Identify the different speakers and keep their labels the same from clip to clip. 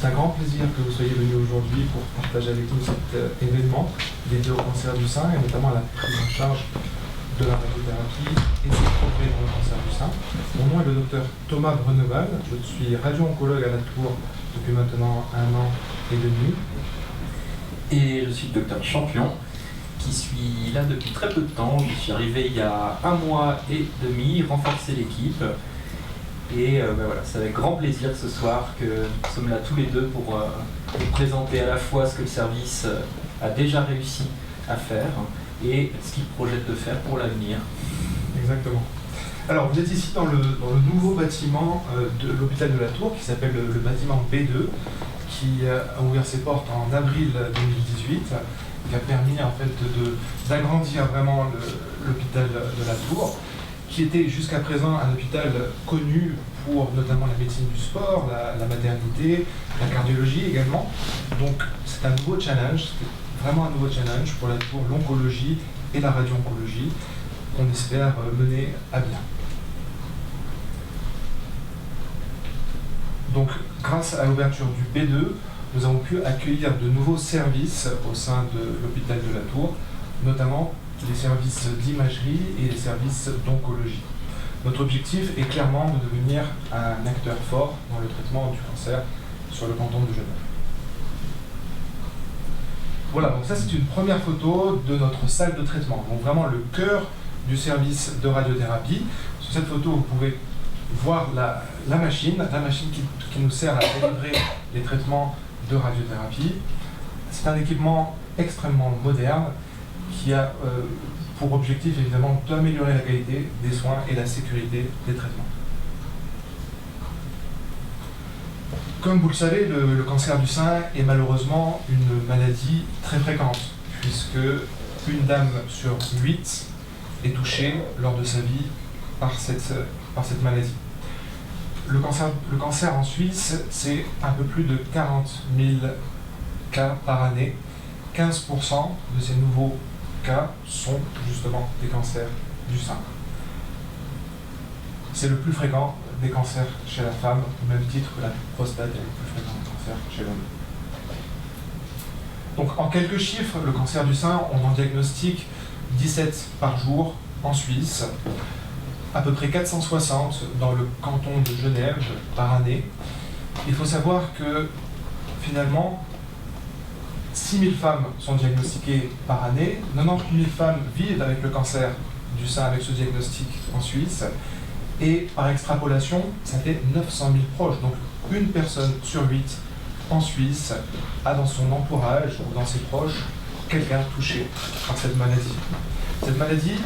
Speaker 1: C'est un grand plaisir que vous soyez venus aujourd'hui pour partager avec nous cet événement dédié au cancer du sein et notamment à la prise en charge de la radiothérapie et ses progrès dans le cancer du sein. Mon nom est le docteur Thomas Breneval, je suis radio-oncologue à la Tour depuis maintenant 1 an et demi.
Speaker 2: Et je suis le docteur Champion, qui suis là depuis très peu de temps. Je suis arrivé il y a 1 mois et demi, renforcer l'équipe. Et voilà, c'est avec grand plaisir ce soir que nous sommes là tous les deux pour vous présenter à la fois ce que le service a déjà réussi à faire et ce qu'il projette de faire pour l'avenir.
Speaker 1: Exactement. Alors vous êtes ici dans le nouveau bâtiment de l'hôpital de la Tour qui s'appelle le bâtiment B2, qui a ouvert ses portes en avril 2018, qui a permis en fait d'agrandir vraiment l'hôpital de la Tour, qui était jusqu'à présent un hôpital connu pour notamment la médecine du sport, la maternité, la cardiologie également. Donc c'est un nouveau challenge, c'est vraiment un nouveau challenge pour la Tour, l'oncologie et la radio-oncologie, qu'on espère mener à bien. Donc grâce à l'ouverture du B2, nous avons pu accueillir de nouveaux services au sein de l'hôpital de la Tour, notamment les services d'imagerie et les services d'oncologie. Notre objectif est clairement de devenir un acteur fort dans le traitement du cancer sur le canton de Genève. Voilà, donc ça c'est une première photo de notre salle de traitement, donc vraiment le cœur du service de radiothérapie. Sur cette photo, vous pouvez voir la machine qui nous sert à délivrer les traitements de radiothérapie. C'est un équipement extrêmement moderne qui a pour objectif évidemment d'améliorer la qualité des soins et la sécurité des traitements. Comme vous le savez, le cancer du sein est malheureusement une maladie très fréquente, puisque une dame sur 8 est touchée lors de sa vie par cette maladie. Le cancer en Suisse, c'est un peu plus de 40 000 cas par année. 15% de ces nouveaux cas sont justement des cancers du sein. C'est le plus fréquent des cancers chez la femme, au même titre que la prostate est le plus fréquent des cancers chez l'homme. Donc en quelques chiffres, le cancer du sein, on en diagnostique 17 par jour en Suisse, à peu près 460 dans le canton de Genève par année. Il faut savoir que finalement, 6 000 femmes sont diagnostiquées par année, 98 000 femmes vivent avec le cancer du sein avec ce diagnostic en Suisse, et par extrapolation, ça fait 900 000 proches. Donc une personne sur 8 en Suisse a dans son entourage ou dans ses proches quelqu'un touché par cette maladie. Cette maladie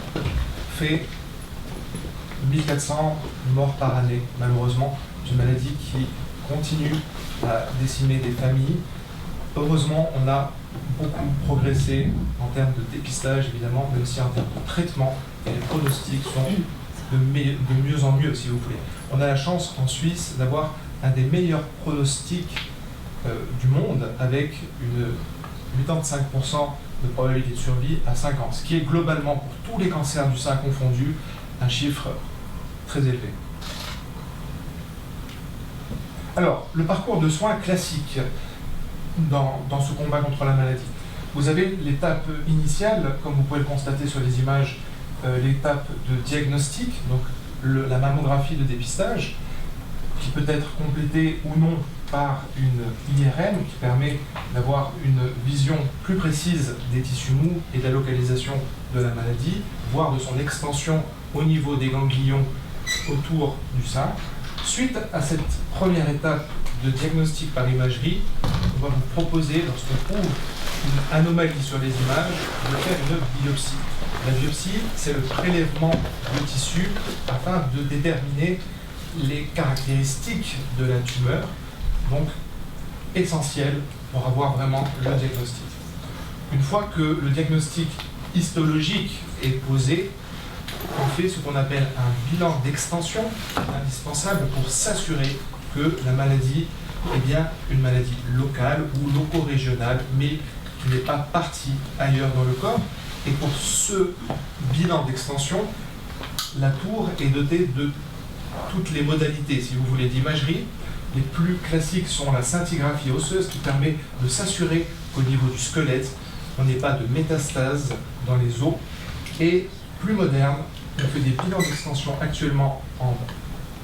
Speaker 1: fait 1400 morts par année, malheureusement. C'est une maladie qui continue à décimer des familles. Heureusement, on a beaucoup progressé en termes de dépistage, évidemment, mais aussi en termes de traitement. Et les pronostics sont de mieux en mieux, si vous voulez. On a la chance en Suisse d'avoir un des meilleurs pronostics du monde, avec une 85% de probabilité de survie à 5 ans, ce qui est globalement, pour tous les cancers du sein confondus, un chiffre très élevé. Alors, le parcours de soins classique dans ce combat contre la maladie. Vous avez l'étape initiale, comme vous pouvez le constater sur les images, l'étape de diagnostic, donc la mammographie de dépistage, qui peut être complétée ou non par une IRM qui permet d'avoir une vision plus précise des tissus mous et de la localisation de la maladie, voire de son extension au niveau des ganglions autour du sein. Suite à cette première étape de diagnostic par imagerie, on va vous proposer, lorsqu'on trouve une anomalie sur les images, de faire une biopsie. La biopsie, c'est le prélèvement de tissu afin de déterminer les caractéristiques de la tumeur, donc essentiel pour avoir vraiment le diagnostic. Une fois que le diagnostic histologique est posé, on fait ce qu'on appelle un bilan d'extension indispensable pour s'assurer que la maladie est bien une maladie locale ou loco-régionale, mais qui n'est pas partie ailleurs dans le corps. Et pour ce bilan d'extension, la Tour est dotée de toutes les modalités, si vous voulez, d'imagerie. Les plus classiques sont la scintigraphie osseuse qui permet de s'assurer qu'au niveau du squelette, on n'ait pas de métastase dans les os. Et plus moderne, on fait des bilans d'extension actuellement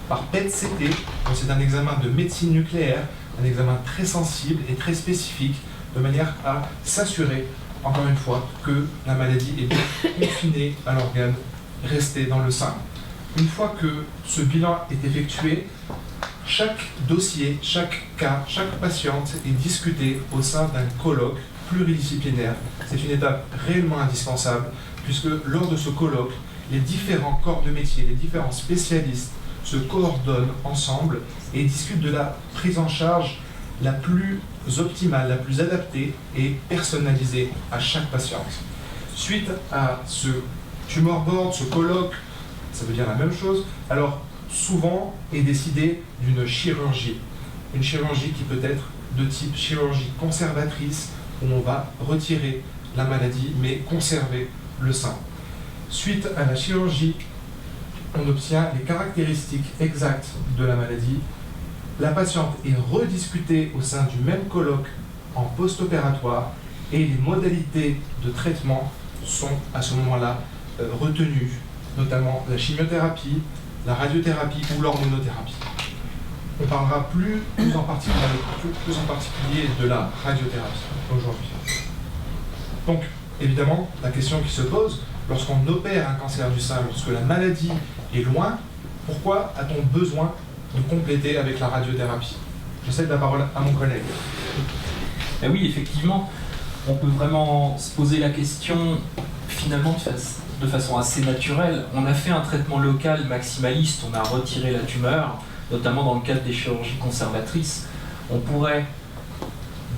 Speaker 1: par PET-CT. C'est un examen de médecine nucléaire, un examen très sensible et très spécifique, de manière à s'assurer, encore une fois, que la maladie est bien confinée à l'organe resté dans le sein. Une fois que ce bilan est effectué, chaque dossier, chaque cas, chaque patiente est discuté au sein d'un colloque pluridisciplinaire. C'est une étape réellement indispensable, puisque lors de ce colloque, les différents corps de métier, les différents spécialistes se coordonnent ensemble et discutent de la prise en charge la plus optimale, la plus adaptée et personnalisée à chaque patiente. Suite à ce tumor board, ce colloque, ça veut dire la même chose, alors souvent est décidé d'une chirurgie. Une chirurgie qui peut être de type chirurgie conservatrice, où on va retirer la maladie mais conserver le sein. Suite à la chirurgie, on obtient les caractéristiques exactes de la maladie. La patiente est rediscutée au sein du même colloque en post-opératoire et les modalités de traitement sont à ce moment-là retenues, notamment la chimiothérapie, la radiothérapie ou l'hormonothérapie. On parlera plus en particulier de la radiothérapie aujourd'hui. Donc, évidemment, la question qui se pose, lorsqu'on opère un cancer du sein, lorsque la maladie est loin, pourquoi a-t-on besoin de compléter avec la radiothérapie? Je cède la parole à mon collègue.
Speaker 2: Et oui, effectivement, on peut vraiment se poser la question, finalement, de façon assez naturelle. On a fait un traitement local maximaliste, on a retiré la tumeur, notamment dans le cadre des chirurgies conservatrices. On pourrait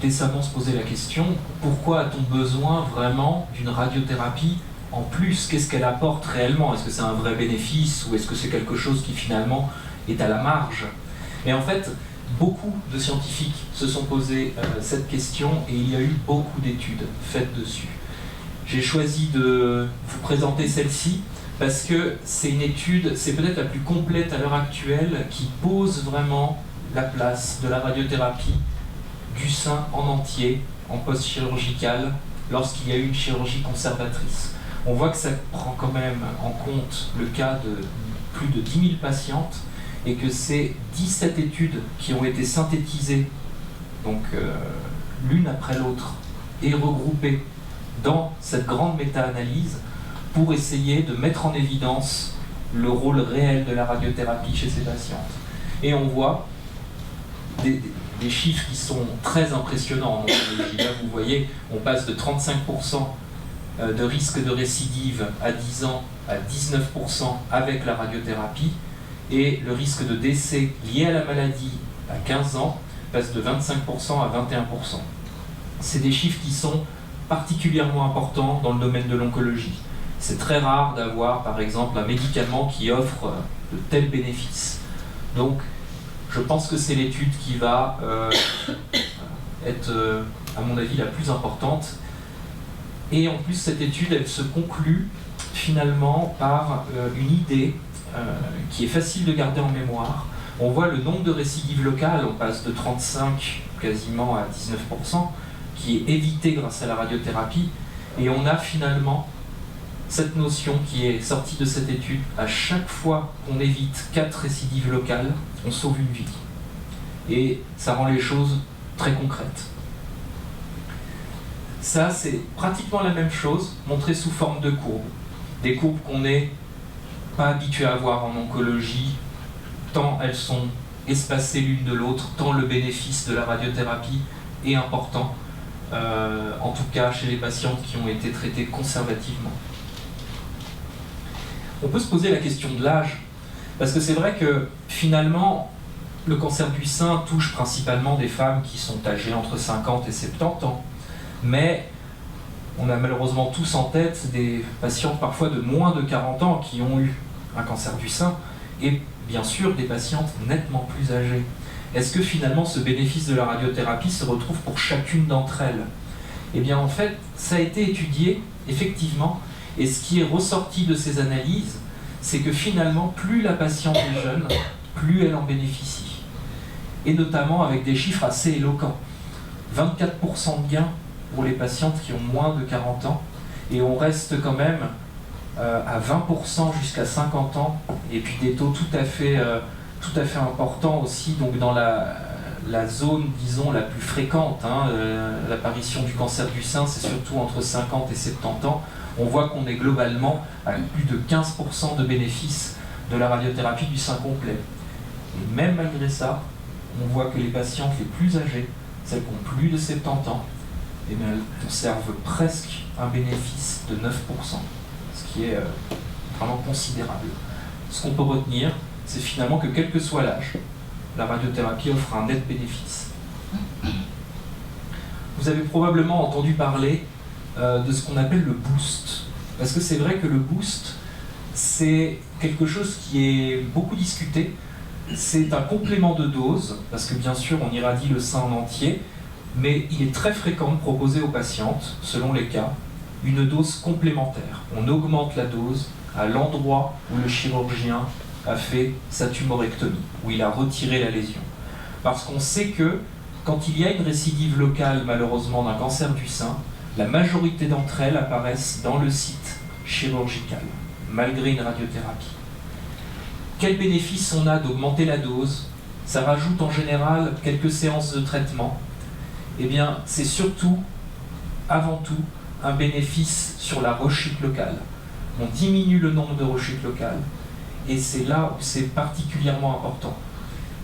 Speaker 2: décemment se poser la question, pourquoi a-t-on besoin vraiment d'une radiothérapie en plus? Qu'est-ce qu'elle apporte réellement? Est-ce que c'est un vrai bénéfice ou est-ce que c'est quelque chose qui finalement est à la marge? Et en fait, beaucoup de scientifiques se sont posé cette question et il y a eu beaucoup d'études faites dessus. J'ai choisi de vous présenter celle-ci parce que c'est une étude, c'est peut-être la plus complète à l'heure actuelle, qui pose vraiment la place de la radiothérapie du sein en entier, en post-chirurgical, lorsqu'il y a eu une chirurgie conservatrice. On voit que ça prend quand même en compte le cas de plus de 10 000 patientes et que c'est 17 études qui ont été synthétisées, donc l'une après l'autre, et regroupées dans cette grande méta-analyse pour essayer de mettre en évidence le rôle réel de la radiothérapie chez ces patientes. Et on voit des chiffres qui sont très impressionnants en oncologie. Là, vous voyez, on passe de 35% de risque de récidive à 10 ans à 19% avec la radiothérapie, et le risque de décès lié à la maladie à 15 ans passe de 25% à 21%. C'est des chiffres qui sont particulièrement importants dans le domaine de l'oncologie. C'est très rare d'avoir, par exemple, un médicament qui offre de tels bénéfices. Donc, je pense que c'est l'étude qui va être, à mon avis, la plus importante. Et en plus, cette étude, elle se conclut finalement par une idée qui est facile de garder en mémoire. On voit le nombre de récidives locales, on passe de 35 quasiment à 19%, qui est évité grâce à la radiothérapie. Et on a finalement cette notion qui est sortie de cette étude: à chaque fois qu'on évite 4 récidives locales, on sauve une vie. Et ça rend les choses très concrètes. Ça, c'est pratiquement la même chose, montrée sous forme de courbes. Des courbes qu'on n'est pas habitué à voir en oncologie, tant elles sont espacées l'une de l'autre, tant le bénéfice de la radiothérapie est important, en tout cas chez les patientes qui ont été traitées conservativement. On peut se poser la question de l'âge, parce que c'est vrai que finalement, le cancer du sein touche principalement des femmes qui sont âgées entre 50 et 70 ans, mais on a malheureusement tous en tête des patientes parfois de moins de 40 ans qui ont eu un cancer du sein, et bien sûr des patientes nettement plus âgées. Est-ce que finalement ce bénéfice de la radiothérapie se retrouve pour chacune d'entre elles? Eh bien en fait, ça a été étudié, effectivement, et ce qui est ressorti de ces analyses, c'est que finalement, plus la patiente est jeune, plus elle en bénéficie. et notamment avec des chiffres assez éloquents. 24% de gains pour les patientes qui ont moins de 40 ans, et on reste quand même à 20% jusqu'à 50 ans, et puis des taux tout à fait importants aussi, donc dans la zone, disons, la plus fréquente, l'apparition du cancer du sein, c'est surtout entre 50 et 70 ans. On voit qu'on est globalement à plus de 15% de bénéfices de la radiothérapie du sein complet. Et même malgré ça, on voit que les patientes les plus âgées, celles qui ont plus de 70 ans, eh bien, elles conservent presque un bénéfice de 9%, ce qui est vraiment considérable. Ce qu'on peut retenir, c'est finalement que quel que soit l'âge, la radiothérapie offre un net bénéfice. Vous avez probablement entendu parler de ce qu'on appelle le boost. Parce que c'est vrai que le boost, c'est quelque chose qui est beaucoup discuté. C'est un complément de dose, parce que bien sûr on irradie le sein en entier, mais il est très fréquent de proposer aux patientes, selon les cas, une dose complémentaire. On augmente la dose à l'endroit où le chirurgien a fait sa tumorectomie, où il a retiré la lésion. Parce qu'on sait que quand il y a une récidive locale, malheureusement, d'un cancer du sein, la majorité d'entre elles apparaissent dans le site chirurgical, malgré une radiothérapie. Quel bénéfice on a d'augmenter la dose? Ça rajoute en général quelques séances de traitement. Eh bien, c'est surtout, avant tout, un bénéfice sur la rechute locale. On diminue le nombre de rechutes locales. Et c'est là où c'est particulièrement important.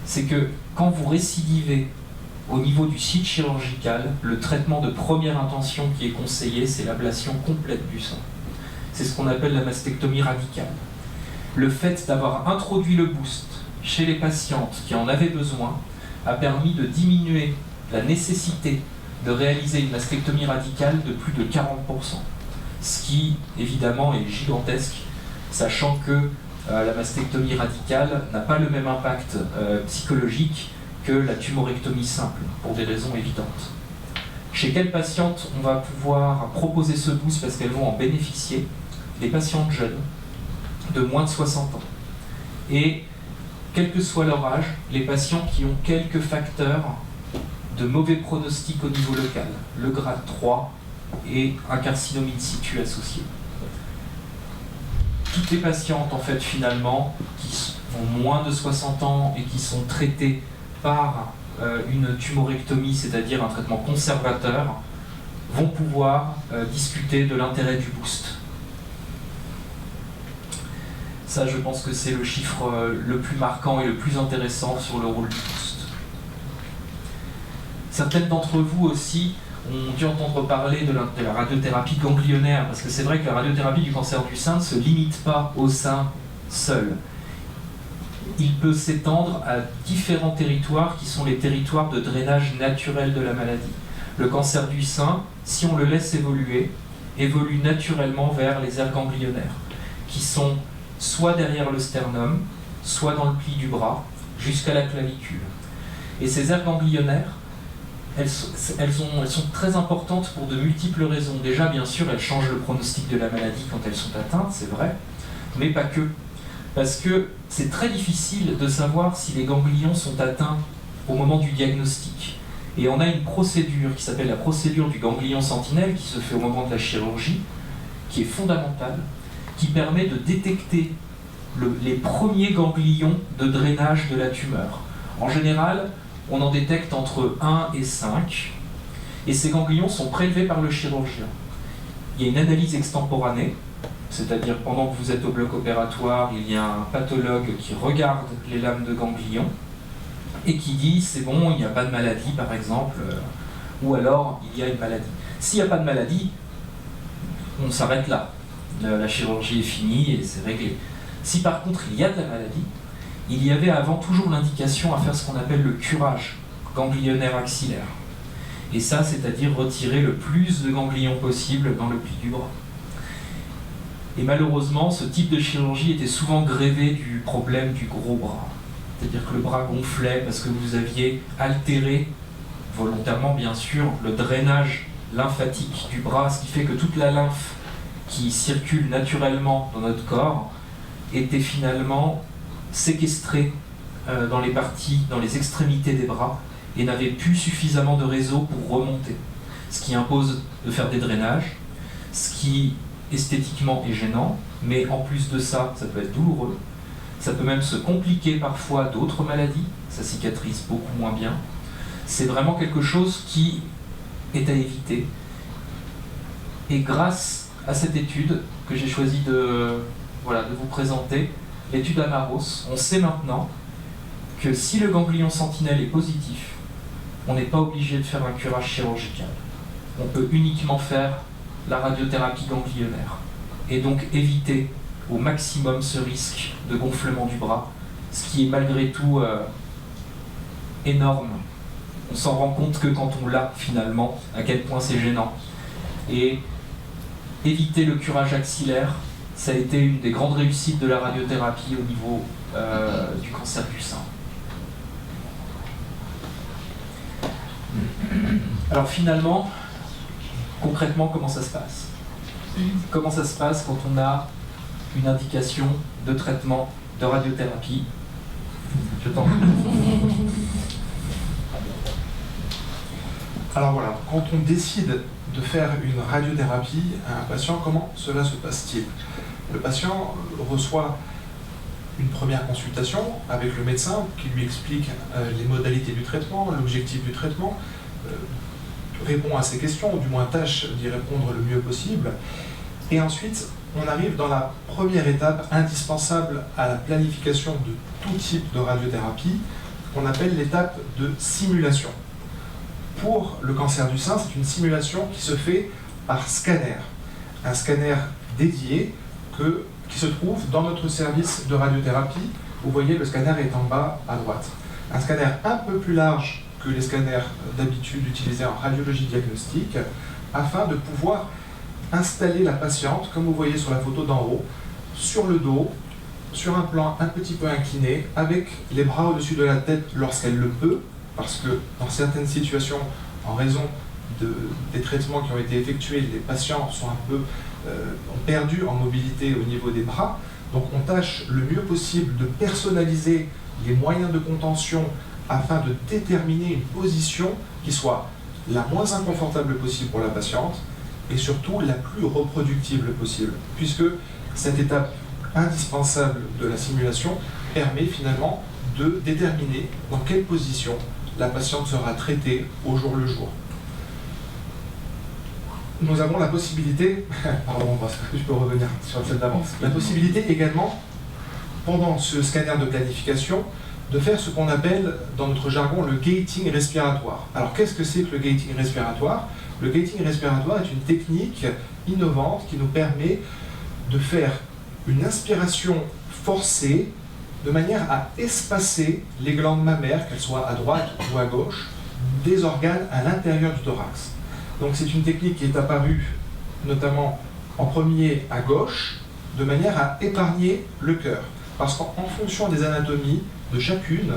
Speaker 2: C'est que quand vous récidivez au niveau du site chirurgical, le traitement de première intention qui est conseillé, c'est l'ablation complète du sein. C'est ce qu'on appelle la mastectomie radicale. Le fait d'avoir introduit le boost chez les patientes qui en avaient besoin a permis de diminuer la nécessité de réaliser une mastectomie radicale de plus de 40%. Ce qui, évidemment, est gigantesque, sachant que la mastectomie radicale n'a pas le même impact psychologique que la tumorectomie simple, pour des raisons évidentes. Chez quelles patientes on va pouvoir proposer ce boost parce qu'elles vont en bénéficier? Les patientes jeunes, de moins de 60 ans. Et, quel que soit leur âge, les patients qui ont quelques facteurs de mauvais pronostic au niveau local, le grade 3 et un carcinome in situ associé. Toutes les patientes, en fait, finalement, qui ont moins de 60 ans et qui sont traitées par une tumorectomie, c'est-à-dire un traitement conservateur, vont pouvoir discuter de l'intérêt du boost. Ça, je pense que c'est le chiffre le plus marquant et le plus intéressant sur le rôle du boost. Certaines d'entre vous aussi ont dû entendre parler de la radiothérapie ganglionnaire, parce que c'est vrai que la radiothérapie du cancer du sein ne se limite pas au sein seul. Il peut s'étendre à différents territoires qui sont les territoires de drainage naturel de la maladie. Le cancer du sein, si on le laisse évoluer, évolue naturellement vers les aires ganglionnaires, qui sont soit derrière le sternum, soit dans le pli du bras, jusqu'à la clavicule. Et ces aires ganglionnaires, elles sont très importantes pour de multiples raisons. Déjà, bien sûr, elles changent le pronostic de la maladie quand elles sont atteintes, c'est vrai, mais pas que. Parce que c'est très difficile de savoir si les ganglions sont atteints au moment du diagnostic. Et on a une procédure qui s'appelle la procédure du ganglion sentinelle, qui se fait au moment de la chirurgie, qui est fondamentale, qui permet de détecter les premiers ganglions de drainage de la tumeur. En général, on en détecte entre 1 et 5, et ces ganglions sont prélevés par le chirurgien. Il y a une analyse extemporanée, c'est-à-dire pendant que vous êtes au bloc opératoire, il y a un pathologue qui regarde les lames de ganglions et qui dit c'est bon, il n'y a pas de maladie par exemple, ou alors il y a une maladie. S'il n'y a pas de maladie, on s'arrête là. La chirurgie est finie et c'est réglé. Si par contre il y a de la maladie, il y avait avant toujours l'indication à faire ce qu'on appelle le curage ganglionnaire axillaire. Et ça, c'est-à-dire retirer le plus de ganglions possible dans le pli du bras. Et malheureusement, ce type de chirurgie était souvent grévé du problème du gros bras. C'est-à-dire que le bras gonflait parce que vous aviez altéré, volontairement bien sûr, le drainage lymphatique du bras, ce qui fait que toute la lymphe qui circule naturellement dans notre corps était finalement séquestrée dans les extrémités des bras et n'avaient plus suffisamment de réseau pour remonter. Ce qui impose de faire des drainages, ce qui esthétiquement est gênant, mais en plus de ça, ça peut être douloureux. Ça peut même se compliquer parfois d'autres maladies, ça cicatrise beaucoup moins bien. C'est vraiment quelque chose qui est à éviter. Et grâce à cette étude que j'ai choisi de vous présenter, l'étude Amaros, on sait maintenant que si le ganglion sentinelle est positif, on n'est pas obligé de faire un curage chirurgical. On peut uniquement faire la radiothérapie ganglionnaire et donc éviter au maximum ce risque de gonflement du bras, ce qui est malgré tout énorme. On s'en rend compte que quand on l'a finalement, à quel point c'est gênant. Et éviter le curage axillaire, ça a été une des grandes réussites de la radiothérapie au niveau du cancer du sein. Alors finalement, concrètement, comment ça se passe? Comment ça se passe quand on a une indication de traitement de radiothérapie? Je t'en prie.
Speaker 1: Alors voilà, quand on décide de faire une radiothérapie à un patient, comment cela se passe-t-il? Le patient reçoit une première consultation avec le médecin qui lui explique les modalités du traitement, l'objectif du traitement, répond à ses questions, ou du moins tâche d'y répondre le mieux possible. Et ensuite, on arrive dans la première étape indispensable à la planification de tout type de radiothérapie, qu'on appelle l'étape de simulation. Pour le cancer du sein, c'est une simulation qui se fait par scanner. Un scanner dédié qui se trouve dans notre service de radiothérapie. Vous voyez, le scanner est en bas à droite. Un scanner un peu plus large que les scanners d'habitude utilisés en radiologie diagnostique, afin de pouvoir installer la patiente, comme vous voyez sur la photo d'en haut, sur le dos, sur un plan un petit peu incliné, avec les bras au-dessus de la tête lorsqu'elle le peut, parce que dans certaines situations, en raison des traitements qui ont été effectués, les patients sont ont perdu en mobilité au niveau des bras. Donc on tâche le mieux possible de personnaliser les moyens de contention afin de déterminer une position qui soit la moins inconfortable possible pour la patiente et surtout la plus reproductible possible, puisque cette étape indispensable de la simulation permet finalement de déterminer dans quelle position la patiente sera traitée au jour le jour. Nous avons la possibilité, pardon, parce que je peux revenir sur celle d'avance, la possibilité également, pendant ce scanner de planification, de faire ce qu'on appelle, dans notre jargon, le gating respiratoire. Alors, qu'est-ce que c'est que le gating respiratoire? Le gating respiratoire est une technique innovante qui nous permet de faire une inspiration forcée de manière à espacer les glandes mammaires, qu'elles soient à droite ou à gauche, des organes à l'intérieur du thorax. Donc c'est une technique qui est apparue notamment en premier à gauche, de manière à épargner le cœur. Parce qu'en fonction des anatomies de chacune,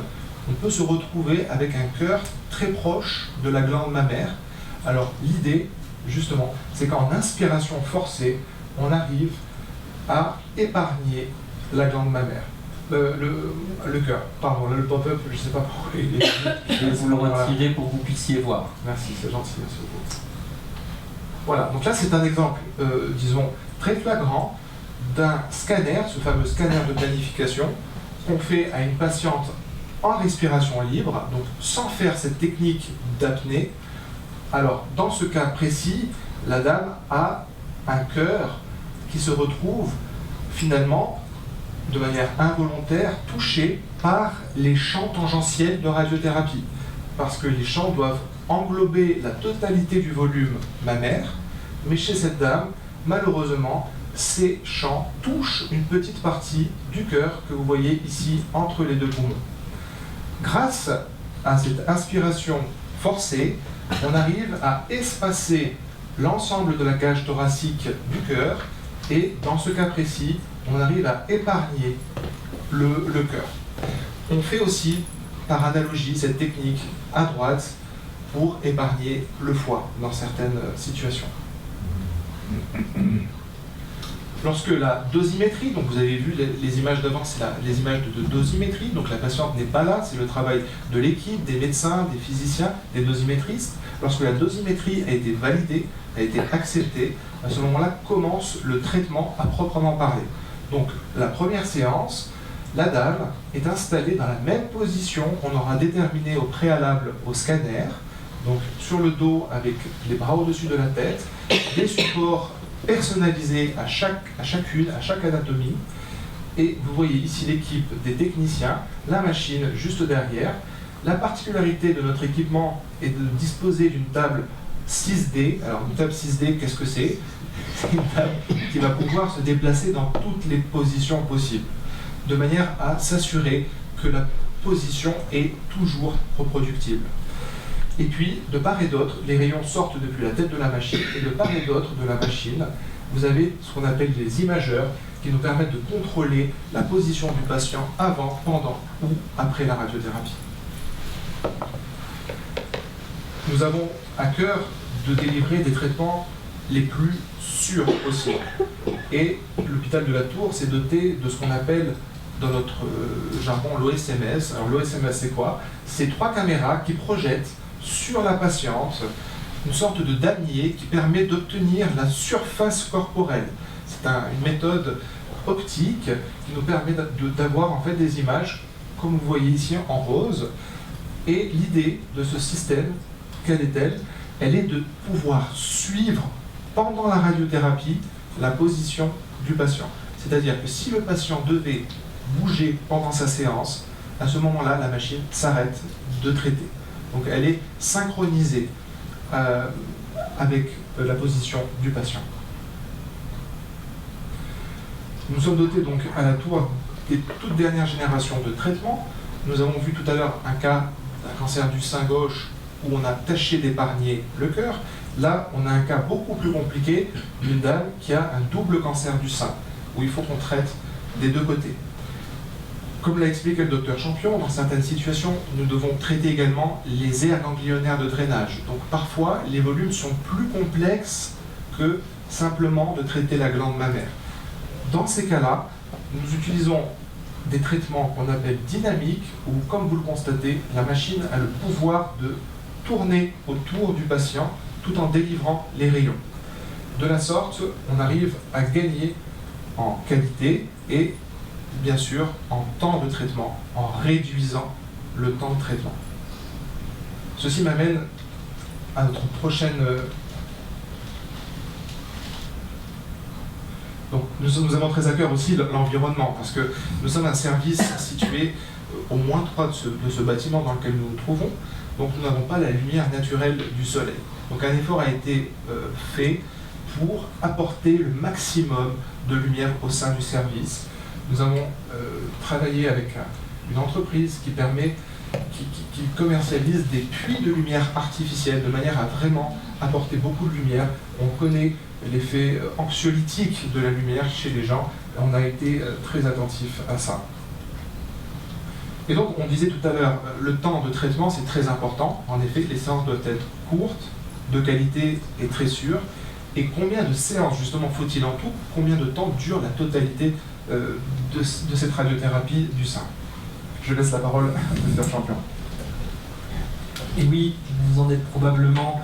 Speaker 1: on peut se retrouver avec un cœur très proche de la glande mammaire. Alors l'idée, justement, c'est qu'en inspiration forcée, on arrive à épargner la glande mammaire. Le cœur, pardon, là, le pop-up, je ne sais pas pourquoi il est...
Speaker 2: Je vais vous le retirer pour que vous puissiez voir.
Speaker 1: Merci, c'est gentil, merci beaucoup. Voilà, donc là c'est un exemple, disons, très flagrant d'un scanner, ce fameux scanner de planification, qu'on fait à une patiente en respiration libre, donc sans faire cette technique d'apnée. Alors, dans ce cas précis, la dame a un cœur qui se retrouve finalement de manière involontaire touché par les champs tangentiels de radiothérapie, parce que les champs doivent englober la totalité du volume mammaire, mais chez cette dame, malheureusement, ces champs touchent une petite partie du cœur que vous voyez ici entre les deux poumons. Grâce à cette inspiration forcée, on arrive à espacer l'ensemble de la cage thoracique du cœur et dans ce cas précis, on arrive à épargner le cœur. On fait aussi, par analogie, cette technique à droite pour épargner le foie dans certaines situations. Lorsque la dosimétrie, donc vous avez vu les images d'avant, c'est les images de dosimétrie, donc la patiente n'est pas là, c'est le travail de l'équipe, des médecins, des physiciens, des dosimétristes. Lorsque la dosimétrie a été validée, a été acceptée, à ce moment-là commence le traitement à proprement parler. Donc la première séance, la dame est installée dans la même position qu'on aura déterminée au préalable au scanner, donc sur le dos avec les bras au-dessus de la tête, des supports personnalisés à chaque anatomie. Et vous voyez ici l'équipe des techniciens, la machine juste derrière. La particularité de notre équipement est de disposer d'une table 6D. Alors une table 6D, qu'est-ce que c'est? C'est une table qui va pouvoir se déplacer dans toutes les positions possibles, de manière à s'assurer que la position est toujours reproductible. Et puis, de part et d'autre, les rayons sortent depuis la tête de la machine, et de part et d'autre de la machine, vous avez ce qu'on appelle des imageurs qui nous permettent de contrôler la position du patient avant, pendant ou après la radiothérapie. Nous avons à cœur de délivrer des traitements les plus sûrs possibles. Et l'hôpital de la Tour s'est doté de ce qu'on appelle dans notre jargon l'OSMS. Alors l'OSMS c'est quoi? C'est 3 caméras qui projettent sur la patiente une sorte de damier qui permet d'obtenir la surface corporelle. C'est une méthode optique qui nous permet d'avoir en fait des images comme vous voyez ici en rose. Et l'idée de ce système, quelle est-elle? Elle est de pouvoir suivre pendant la radiothérapie la position du patient. C'est-à-dire que si le patient devait bouger pendant sa séance, à ce moment-là, la machine s'arrête de traiter. Donc elle est synchronisée avec la position du patient. Nous sommes dotés donc à la Tour des toutes dernières générations de traitements. Nous avons vu tout à l'heure un cas d'un cancer du sein gauche où on a tâché d'épargner le cœur. Là, on a un cas beaucoup plus compliqué d'une dame qui a un double cancer du sein, où il faut qu'on traite des deux côtés. Comme l'a expliqué le docteur Champion, dans certaines situations, nous devons traiter également les aires ganglionnaires de drainage. Donc parfois, les volumes sont plus complexes que simplement de traiter la glande mammaire. Dans ces cas-là, nous utilisons des traitements qu'on appelle dynamiques, où, comme vous le constatez, la machine a le pouvoir de tourner autour du patient tout en délivrant les rayons. De la sorte, on arrive à gagner en qualité et bien sûr en temps de traitement, en réduisant le temps de traitement. Ceci m'amène à notre prochaine... Donc, nous avons très à cœur aussi l'environnement, parce que nous sommes un service situé au moins 3 de ce bâtiment dans lequel nous nous trouvons, donc nous n'avons pas la lumière naturelle du soleil. Donc un effort a été fait pour apporter le maximum de lumière au sein du service. Nous avons travaillé avec une entreprise qui commercialise des puits de lumière artificielle de manière à vraiment apporter beaucoup de lumière. On connaît l'effet anxiolytique de la lumière chez les gens. On a été très attentif à ça. Et donc, on disait tout à l'heure, le temps de traitement, c'est très important. En effet, les séances doivent être courtes, de qualité et très sûres. Et combien de séances, justement, faut-il en tout? Combien de temps dure la totalité de cette radiothérapie du sein? Je laisse la parole à Dr Champion.
Speaker 2: Et oui, vous en êtes probablement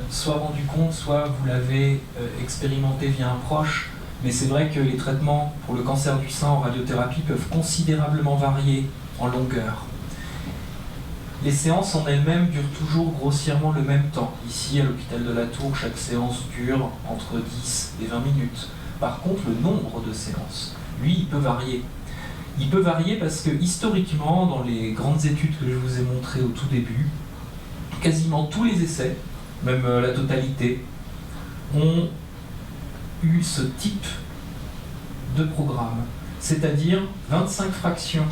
Speaker 2: soit rendu compte, soit vous l'avez expérimenté via un proche, mais c'est vrai que les traitements pour le cancer du sein en radiothérapie peuvent considérablement varier en longueur. Les séances en elles-mêmes durent toujours grossièrement le même temps. Ici, à l'hôpital de la Tour, chaque séance dure entre 10 et 20 minutes. Par contre, le nombre de séances, lui, il peut varier. Il peut varier parce que, historiquement, dans les grandes études que je vous ai montrées au tout début, quasiment tous les essais, même la totalité, ont eu ce type de programme, c'est-à-dire 25 fractions,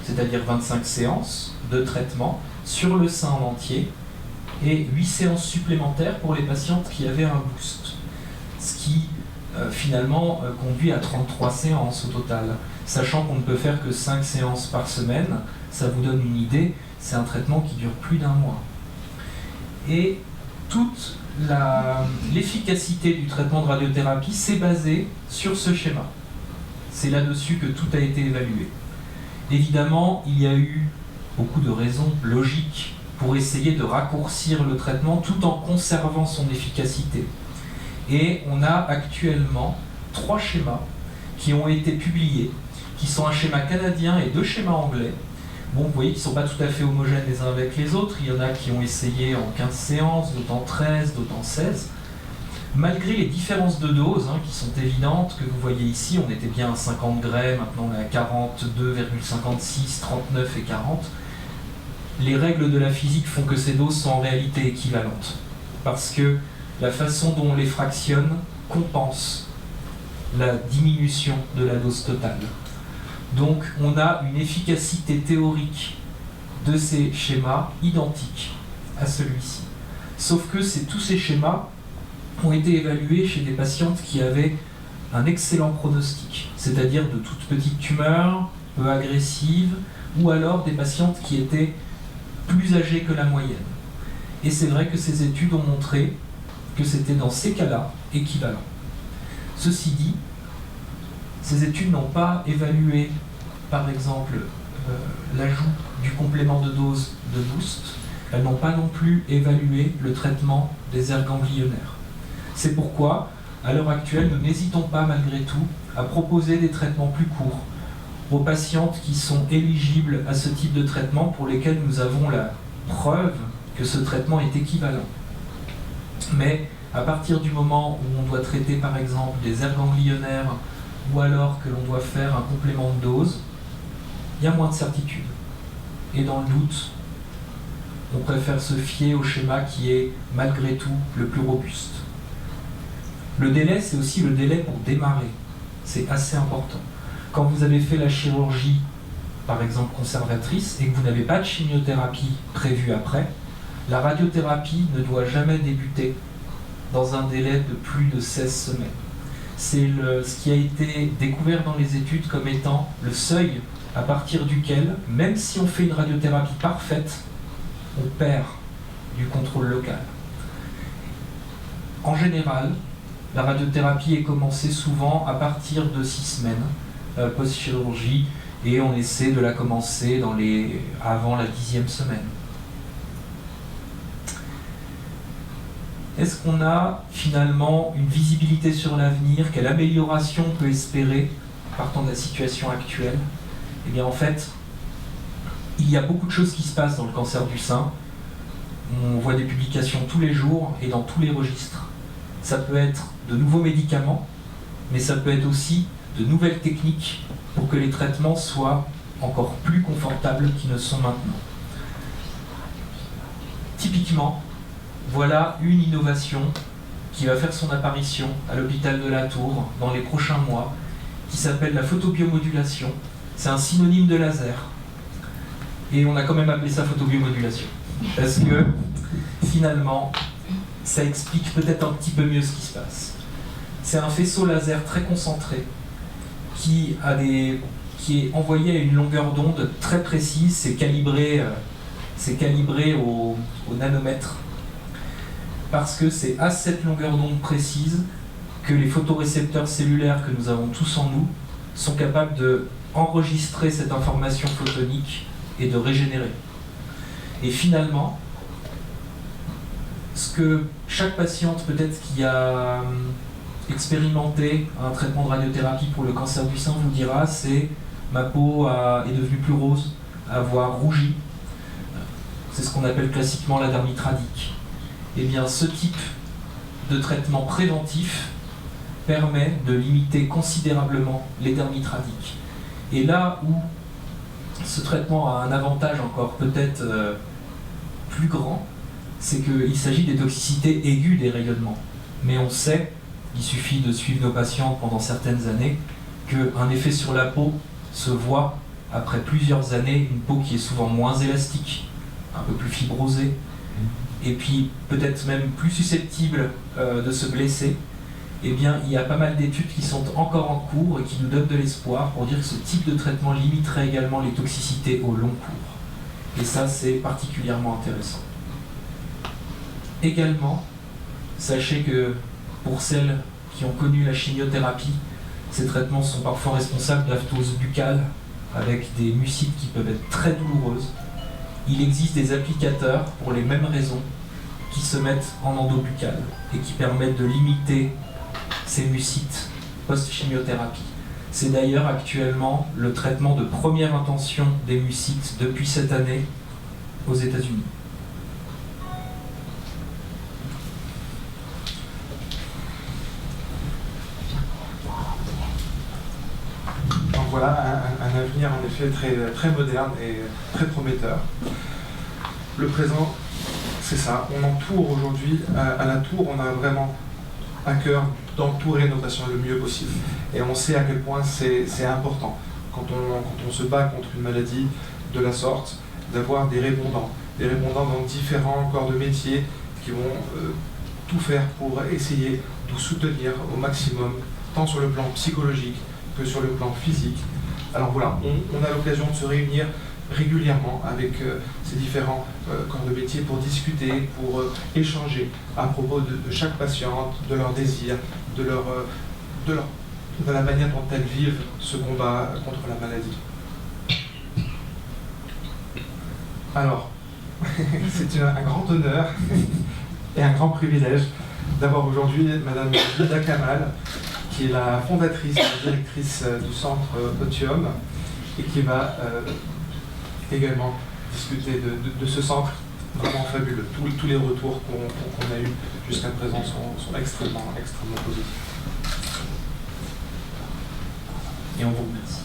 Speaker 2: c'est-à-dire 25 séances de traitement sur le sein en entier et 8 séances supplémentaires pour les patientes qui avaient un boost, ce qui finalement conduit à 33 séances au total. Sachant qu'on ne peut faire que 5 séances par semaine, ça vous donne une idée, c'est un traitement qui dure plus d'1 mois. Et toutes l'efficacité du traitement de radiothérapie s'est basée sur ce schéma. C'est là-dessus que tout a été évalué. Évidemment, il y a eu beaucoup de raisons logiques pour essayer de raccourcir le traitement tout en conservant son efficacité. Et on a actuellement 3 schémas qui ont été publiés, qui sont un schéma canadien et 2 schémas anglais. Bon, vous voyez qu'ils ne sont pas tout à fait homogènes les uns avec les autres. Il y en a qui ont essayé en 15 séances, d'autres en 13, d'autres en 16. Malgré les différences de doses qui sont évidentes, que vous voyez ici, on était bien à 50 grammes, maintenant on est à 42,56, 39 et 40. Les règles de la physique font que ces doses sont en réalité équivalentes. Parce que la façon dont on les fractionne compense la diminution de la dose totale. Donc on a une efficacité théorique de ces schémas identique à celui-ci. Sauf que tous ces schémas ont été évalués chez des patientes qui avaient un excellent pronostic, c'est-à-dire de toutes petites tumeurs, peu agressives, ou alors des patientes qui étaient plus âgées que la moyenne. Et c'est vrai que ces études ont montré que c'était dans ces cas-là équivalent. Ceci dit, ces études n'ont pas évalué, par exemple, l'ajout du complément de dose de boost. Elles n'ont pas non plus évalué le traitement des aires ganglionnaires. C'est pourquoi, à l'heure actuelle, nous n'hésitons pas malgré tout à proposer des traitements plus courts aux patientes qui sont éligibles à ce type de traitement pour lesquelles nous avons la preuve que ce traitement est équivalent. Mais à partir du moment où on doit traiter par exemple des aires ganglionnaires ou alors que l'on doit faire un complément de dose, il y a moins de certitude. Et dans le doute, on préfère se fier au schéma qui est malgré tout le plus robuste. Le délai, c'est aussi le délai pour démarrer. C'est assez important. Quand vous avez fait la chirurgie, par exemple conservatrice, et que vous n'avez pas de chimiothérapie prévue après, la radiothérapie ne doit jamais débuter dans un délai de plus de 16 semaines. C'est ce qui a été découvert dans les études comme étant le seuil à partir duquel, même si on fait une radiothérapie parfaite, on perd du contrôle local. En général, la radiothérapie est commencée souvent à partir de 6 semaines post-chirurgie et on essaie de la commencer avant la 10e semaine. Est-ce qu'on a finalement une visibilité sur l'avenir? Quelle amélioration on peut espérer partant de la situation actuelle? Eh bien en fait, il y a beaucoup de choses qui se passent dans le cancer du sein. On voit des publications tous les jours et dans tous les registres. Ça peut être de nouveaux médicaments, mais ça peut être aussi de nouvelles techniques pour que les traitements soient encore plus confortables qu'ils ne sont maintenant. Typiquement, voilà une innovation qui va faire son apparition à l'hôpital de la Tour dans les prochains mois, qui s'appelle la photobiomodulation. C'est un synonyme de laser. Et on a quand même appelé ça photobiomodulation. Parce que, finalement, ça explique peut-être un petit peu mieux ce qui se passe. C'est un faisceau laser très concentré qui est envoyé à une longueur d'onde très précise, c'est calibré au nanomètre. Parce que c'est à cette longueur d'onde précise que les photorécepteurs cellulaires que nous avons tous en nous sont capables d'enregistrer cette information photonique et de régénérer. Et finalement, ce que chaque patiente peut-être qui a expérimenté un traitement de radiothérapie pour le cancer du sein vous dira, c'est ma peau est devenue plus rose, à avoir rougi. C'est ce qu'on appelle classiquement la dermite radique. Eh bien, ce type de traitement préventif permet de limiter considérablement les dermites radiques. Et là où ce traitement a un avantage encore peut-être plus grand, c'est qu'il s'agit des toxicités aiguës des rayonnements. Mais on sait, il suffit de suivre nos patients pendant certaines années, qu'un effet sur la peau se voit après plusieurs années, une peau qui est souvent moins élastique, un peu plus fibrosée, et puis peut-être même plus susceptible de se blesser. Eh bien, il y a pas mal d'études qui sont encore en cours et qui nous donnent de l'espoir pour dire que ce type de traitement limiterait également les toxicités au long cours. Et ça, c'est particulièrement intéressant. Également, Sachez que pour celles qui ont connu la chimiothérapie, ces traitements sont parfois responsables d'aftoses buccales avec des mucites qui peuvent être très douloureuses. Il existe des applicateurs pour les mêmes raisons qui se mettent en endobuccal et qui permettent de limiter ces mucites post-chimiothérapie. C'est d'ailleurs actuellement le traitement de première intention des mucites depuis cette année aux États-Unis.
Speaker 1: Donc voilà un avenir en effet très moderne et très prometteur. Le présent, c'est ça. On entoure aujourd'hui, à la Tour, on a vraiment à cœur d'entourer nos patients le mieux possible. Et on sait à quel point c'est important, quand on se bat contre une maladie de la sorte, d'avoir des répondants dans différents corps de métier qui vont tout faire pour essayer de soutenir au maximum, tant sur le plan psychologique que sur le plan physique. Alors voilà, on a l'occasion de se réunir régulièrement avec ces différents corps de métier pour discuter, pour échanger à propos de chaque patiente, de leurs désirs, de la manière dont elles vivent ce combat contre la maladie. Alors, c'est un grand honneur et un grand privilège d'avoir aujourd'hui Madame Lida Kamal, qui est la fondatrice et directrice du centre Otium et qui va également discuter de ce centre vraiment fabuleux. Tous les retours qu'on a eus jusqu'à présent sont extrêmement positifs.
Speaker 2: Et on vous remercie.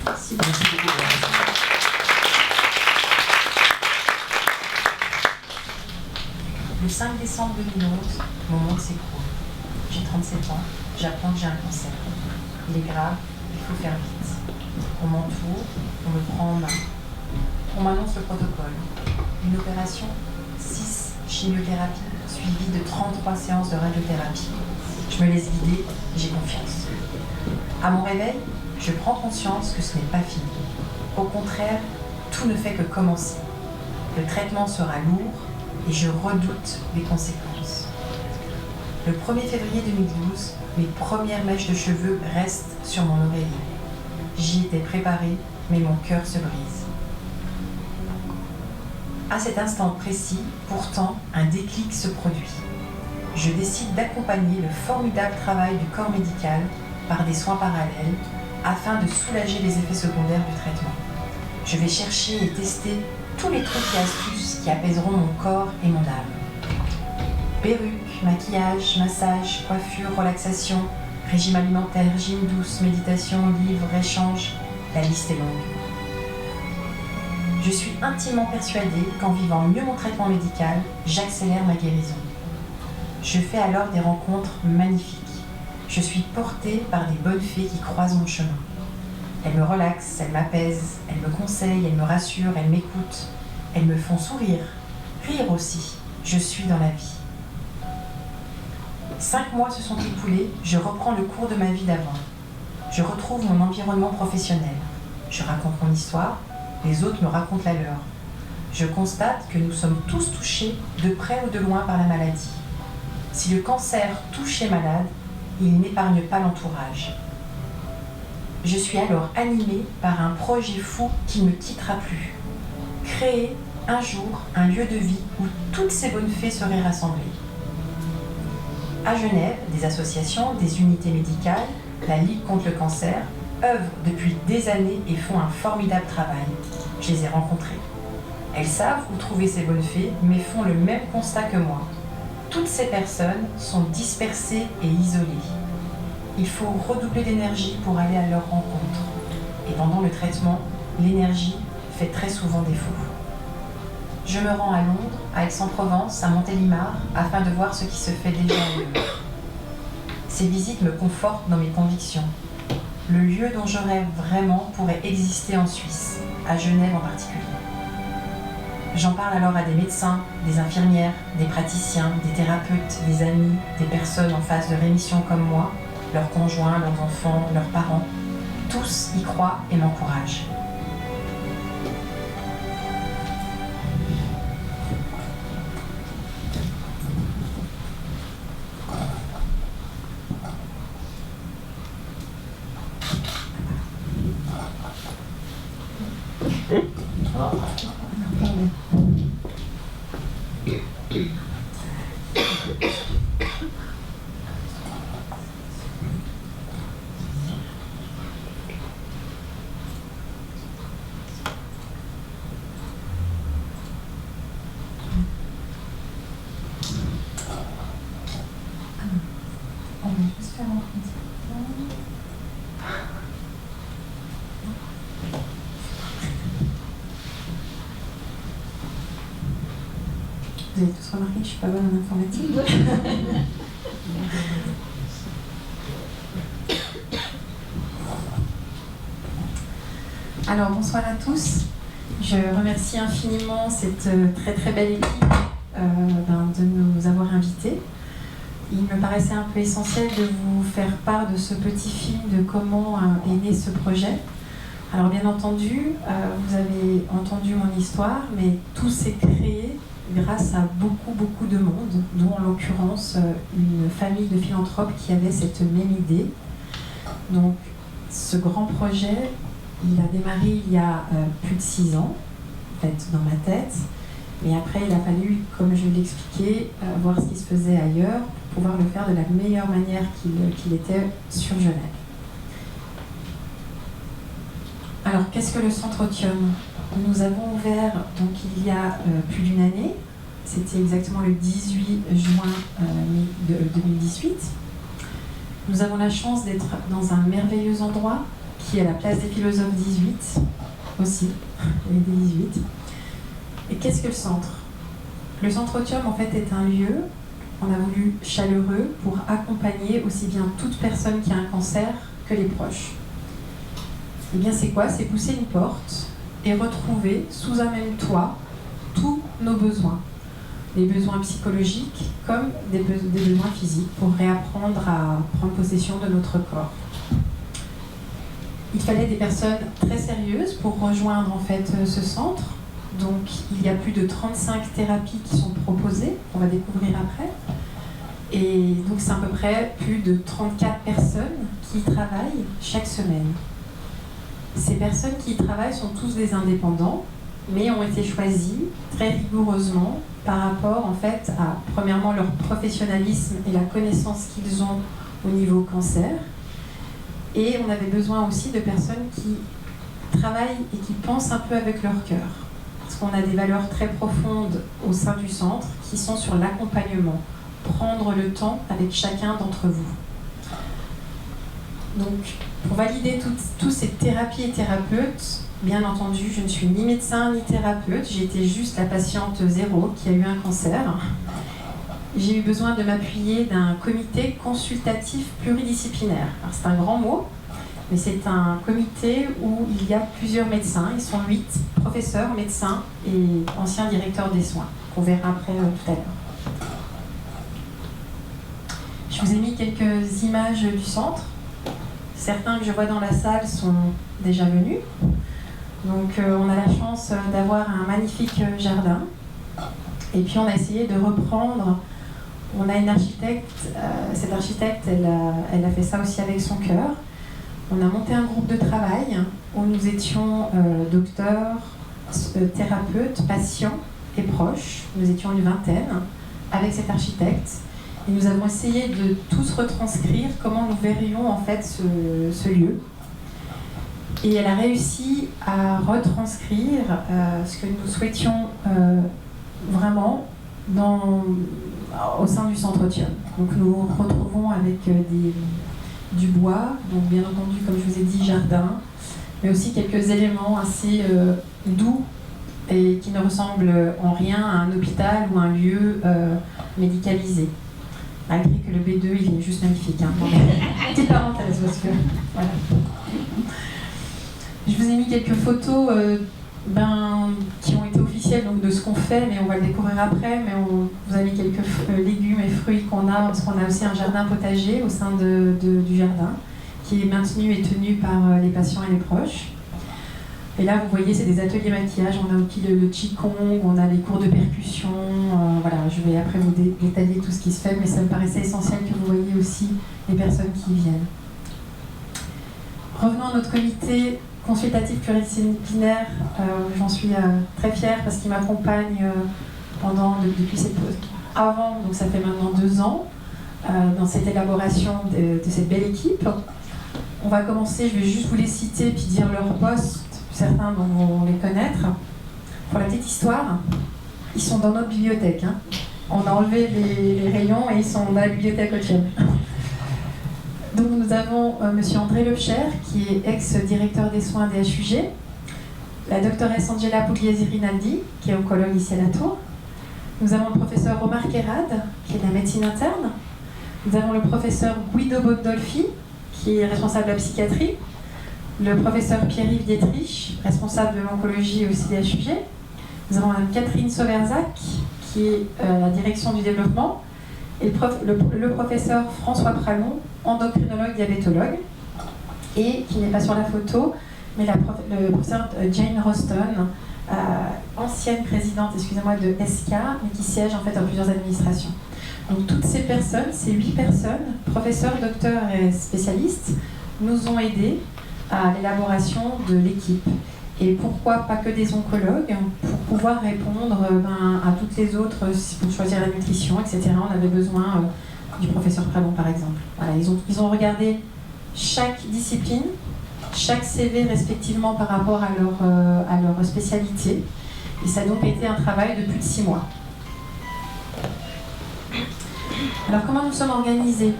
Speaker 1: Merci beaucoup.
Speaker 3: Le 5 décembre 2011, mon monde s'écroule. J'ai 37 ans, j'apprends que j'ai un cancer. Il est grave, il faut faire vite. On m'entoure, on me prend en main. On m'annonce le protocole. Une opération, 6 chimiothérapies, suivies de 33 séances de radiothérapie. Je me laisse guider, j'ai confiance. À mon réveil, je prends conscience que ce n'est pas fini. Au contraire, tout ne fait que commencer. Le traitement sera lourd et je redoute les conséquences. Le 1er février 2012, mes premières mèches de cheveux restent sur mon oreiller. J'y étais préparée, mais mon cœur se brise. À cet instant précis, pourtant, un déclic se produit. Je décide d'accompagner le formidable travail du corps médical par des soins parallèles afin de soulager les effets secondaires du traitement. Je vais chercher et tester tous les trucs et astuces qui apaiseront mon corps et mon âme. Perruque, maquillage, massage, coiffure, relaxation, régime alimentaire, gym douce, méditation, livres, échanges, la liste est longue. Je suis intimement persuadée qu'en vivant mieux mon traitement médical, j'accélère ma guérison. Je fais alors des rencontres magnifiques. Je suis portée par des bonnes fées qui croisent mon chemin. Elles me relaxent, elles m'apaisent, elles me conseillent, elles me rassurent, elles m'écoutent. Elles me font sourire, rire aussi. Je suis dans la vie. 5 mois se sont écoulés, je reprends le cours de ma vie d'avant. Je retrouve mon environnement professionnel. Je raconte mon histoire, les autres me racontent la leur. Je constate que nous sommes tous touchés, de près ou de loin, par la maladie. Si le cancer touche les malades, il n'épargne pas l'entourage. Je suis alors animée par un projet fou qui ne me quittera plus. Créer un jour un lieu de vie où toutes ces bonnes fées seraient rassemblées. À Genève, des associations, des unités médicales, la Ligue contre le cancer, œuvrent depuis des années et font un formidable travail. Je les ai rencontrées. Elles savent où trouver ces bonnes fées, mais font le même constat que moi. Toutes ces personnes sont dispersées et isolées. Il faut redoubler d'énergie pour aller à leur rencontre. Et pendant le traitement, l'énergie fait très souvent défaut. Je me rends à Londres, à Aix-en-Provence, à Montélimar, afin de voir ce qui se fait déjà ailleurs. Ces visites me confortent dans mes convictions. Le lieu dont je rêve vraiment pourrait exister en Suisse, à Genève en particulier. J'en parle alors à des médecins, des infirmières, des praticiens, des thérapeutes, des amis, des personnes en phase de rémission comme moi, leurs conjoints, leurs enfants, leurs parents. Tous y croient et m'encouragent. on va juste faire un petit temps. Vous avez tous remarqué que je ne suis pas bonne en informatique. Alors bonsoir à tous. Je remercie infiniment cette très très belle équipe de nous avoir invités. Il me paraissait un peu essentiel de vous faire part de ce petit film de comment est né ce projet. Alors bien entendu, vous avez entendu mon histoire, mais tout s'est créé grâce à beaucoup de monde, dont en l'occurrence une famille de philanthropes qui avait cette même idée. Donc ce grand projet, il a démarré il y a plus de 6 ans, en fait, dans ma tête. Mais après, il a fallu, comme je l'expliquais, voir ce qui se faisait ailleurs pour pouvoir le faire de la meilleure manière qu'il était sur Genève. Alors, qu'est-ce que le Centre Otium ? Nous avons ouvert donc, il y a plus d'une année. C'était exactement le 18 juin 2018. Nous avons la chance d'être dans un merveilleux endroit qui est la place des Philosophes 18, aussi, il y avait des 18. Et qu'est-ce que le centre ? Le Centre Otium, en fait, est un lieu, on a voulu chaleureux, pour accompagner aussi bien toute personne qui a un cancer que les proches. Eh bien, c'est quoi ? C'est pousser une porte et retrouver sous un même toit tous nos besoins. Les besoins psychologiques comme des besoins physiques pour réapprendre à prendre possession de notre corps. Il fallait des personnes très sérieuses pour rejoindre en fait ce centre. Donc il y a plus de 35 thérapies qui sont proposées, on va découvrir après. Et donc c'est à peu près plus de 34 personnes qui y travaillent chaque semaine. Ces personnes qui y travaillent sont tous des indépendants, mais ont été choisis très rigoureusement par rapport en fait à premièrement leur professionnalisme et la connaissance qu'ils ont au niveau cancer. Et on avait besoin aussi de personnes qui travaillent et qui pensent un peu avec leur cœur. Parce qu'on a des valeurs très profondes au sein du centre qui sont sur l'accompagnement. Prendre le temps avec chacun d'entre vous. Donc, pour valider toutes ces thérapies et thérapeutes, bien entendu, je ne suis ni médecin ni thérapeute, j'étais juste la patiente 0 qui a eu un cancer. J'ai eu besoin de m'appuyer d'un comité consultatif pluridisciplinaire. Alors, c'est un grand mot, mais c'est un comité où il y a plusieurs médecins. Ils sont 8 professeurs, médecins et anciens directeurs des soins, qu'on verra après tout à l'heure. Je vous ai mis quelques images du centre. Certains que je vois dans la salle sont déjà venus. Donc on a la chance d'avoir un magnifique jardin. Et puis on a essayé de reprendre. On a une architecte, cette architecte, elle a fait ça aussi avec son cœur. On a monté un groupe de travail où nous étions docteurs, thérapeutes, patients et proches. Nous étions une vingtaine avec cet architecte. Et nous avons essayé de tous retranscrire comment nous verrions en fait ce lieu. Et elle a réussi à retranscrire ce que nous souhaitions vraiment au sein du Centre Otium. Donc nous retrouvons avec du bois, donc bien entendu, comme je vous ai dit, jardin, mais aussi quelques éléments assez doux et qui ne ressemblent en rien à un hôpital ou un lieu médicalisé. Malgré que le B2, il est juste magnifique. Hein. Petite parenthèse, parce que... Voilà. Je vous ai mis quelques photos qui ont été officielles donc, de ce qu'on fait, mais on va le découvrir après. Mais on vous a mis quelques légumes et fruits qu'on a, parce qu'on a aussi un jardin potager au sein du jardin, qui est maintenu et tenu par les patients et les proches. Et là, vous voyez, c'est des ateliers maquillage. On a aussi le qigong, on a les cours de percussion. Voilà, je vais après vous détailler tout ce qui se fait, mais ça me paraissait essentiel que vous voyez aussi les personnes qui viennent. Revenons à notre comité consultatif pluridisciplinaire. J'en suis très fière parce qu'il m'accompagne depuis cette pause. Avant, donc ça fait maintenant 2 ans, dans cette élaboration de cette belle équipe. On va commencer, je vais juste vous les citer puis dire leur poste. Certains vont les connaître. Pour la petite histoire, ils sont dans notre bibliothèque. Hein. On a enlevé les rayons et ils sont dans la bibliothèque Otium.
Speaker 4: Donc nous avons Monsieur André Lepcher, qui est ex-directeur des soins des HUG, la doctoresse Angela Pugliese-Rinaldi, qui est oncologue ici à la Tour. Nous avons le professeur Omar Kerad, qui est de la médecine interne. Nous avons le professeur Guido Bondolfi, qui est responsable de la psychiatrie. Le professeur Pierre-Yves Dietrich, responsable de l'oncologie au CDHUG. Nous avons Mme Catherine Sauverzac, qui est à la direction du développement. Et le professeur François Pralon, endocrinologue diabétologue. Et qui n'est pas sur la photo, mais le professeur Jane Roston, ancienne présidente, excusez-moi, de SK, mais qui siège en fait dans plusieurs administrations. Donc toutes ces personnes, ces 8 personnes, professeurs, docteurs et spécialistes, nous ont aidés à l'élaboration de l'équipe. Et pourquoi pas que des oncologues, pour pouvoir répondre à toutes les autres, pour choisir la nutrition, etc. On avait besoin du professeur Pralon, par exemple. Voilà, ils ont regardé chaque discipline, chaque CV respectivement par rapport à leur spécialité. Et ça a donc été un travail de plus de 6 mois. Alors comment nous sommes organisés?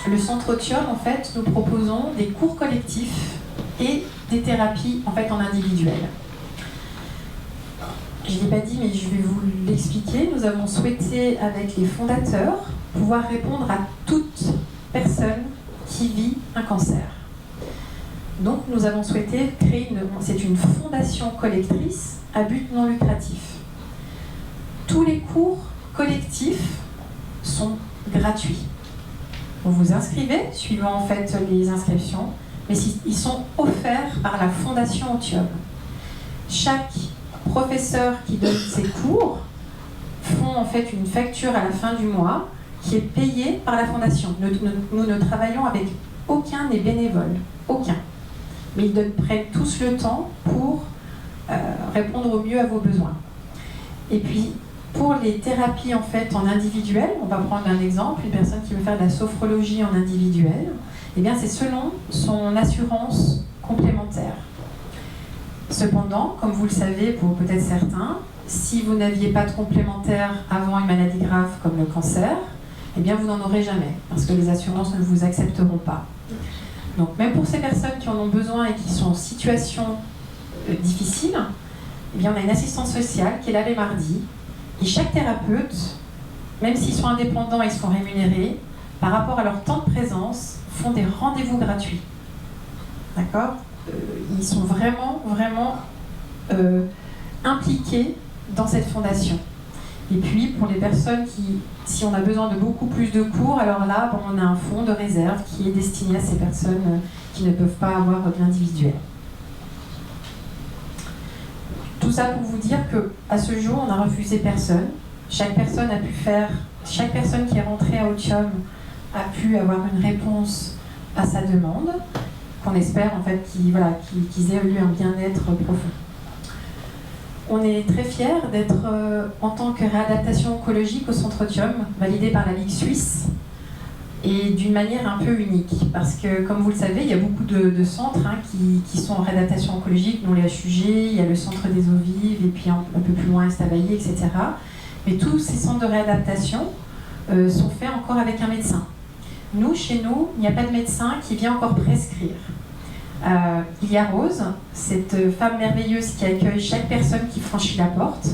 Speaker 4: Le Centre Otium, en fait, nous proposons des cours collectifs et des thérapies en fait en individuel. Je ne l'ai pas dit, mais je vais vous l'expliquer. Nous avons souhaité, avec les fondateurs, pouvoir répondre à toute personne qui vit un cancer. Donc nous avons souhaité créer c'est une fondation collectrice à but non lucratif. Tous les cours collectifs sont gratuits. Vous vous inscrivez, suivant en fait les inscriptions, mais ils sont offerts par la Fondation Otium. Chaque professeur qui donne ses cours font en fait une facture à la fin du mois qui est payée par la Fondation. Nous ne travaillons avec aucun des bénévoles, aucun. Mais ils prennent tous le temps pour répondre au mieux à vos besoins. Et puis, pour les thérapies en fait en individuel, on va prendre un exemple, une personne qui veut faire de la sophrologie en individuel, eh bien c'est selon son assurance complémentaire. Cependant, comme vous le savez pour peut-être certains, si vous n'aviez pas de complémentaire avant une maladie grave comme le cancer, eh bien vous n'en aurez jamais, parce que les assurances ne vous accepteront pas. Donc même pour ces personnes qui en ont besoin et qui sont en situation difficile, eh bien on a une assistante sociale qui est là les mardis. Et chaque thérapeute, même s'ils sont indépendants et ils sont rémunérés, par rapport à leur temps de présence, font des rendez-vous gratuits. D'accord ? Ils sont vraiment, vraiment impliqués dans cette fondation. Et puis, pour les personnes si on a besoin de beaucoup plus de cours, alors là, on a un fonds de réserve qui est destiné à ces personnes qui ne peuvent pas avoir de l'individuel. Tout ça pour vous dire qu'à ce jour, on n'a refusé personne. Chaque personne qui est rentrée à Otium a pu avoir une réponse à sa demande, qu'on espère en fait qu'ils aient eu un bien-être profond. On est très fiers d'être en tant que réadaptation oncologique au Centre Otium, validé par la Ligue suisse, et d'une manière un peu unique, parce que comme vous le savez, il y a beaucoup de centres qui sont en réadaptation oncologique, dont les HUG, il y a le centre des eaux vives, et puis un peu plus loin Estavayer, etc. Mais tous ces centres de réadaptation sont faits encore avec un médecin. Nous, chez nous, il n'y a pas de médecin qui vient encore prescrire. Il y a Rose, cette femme merveilleuse qui accueille chaque personne qui franchit la porte.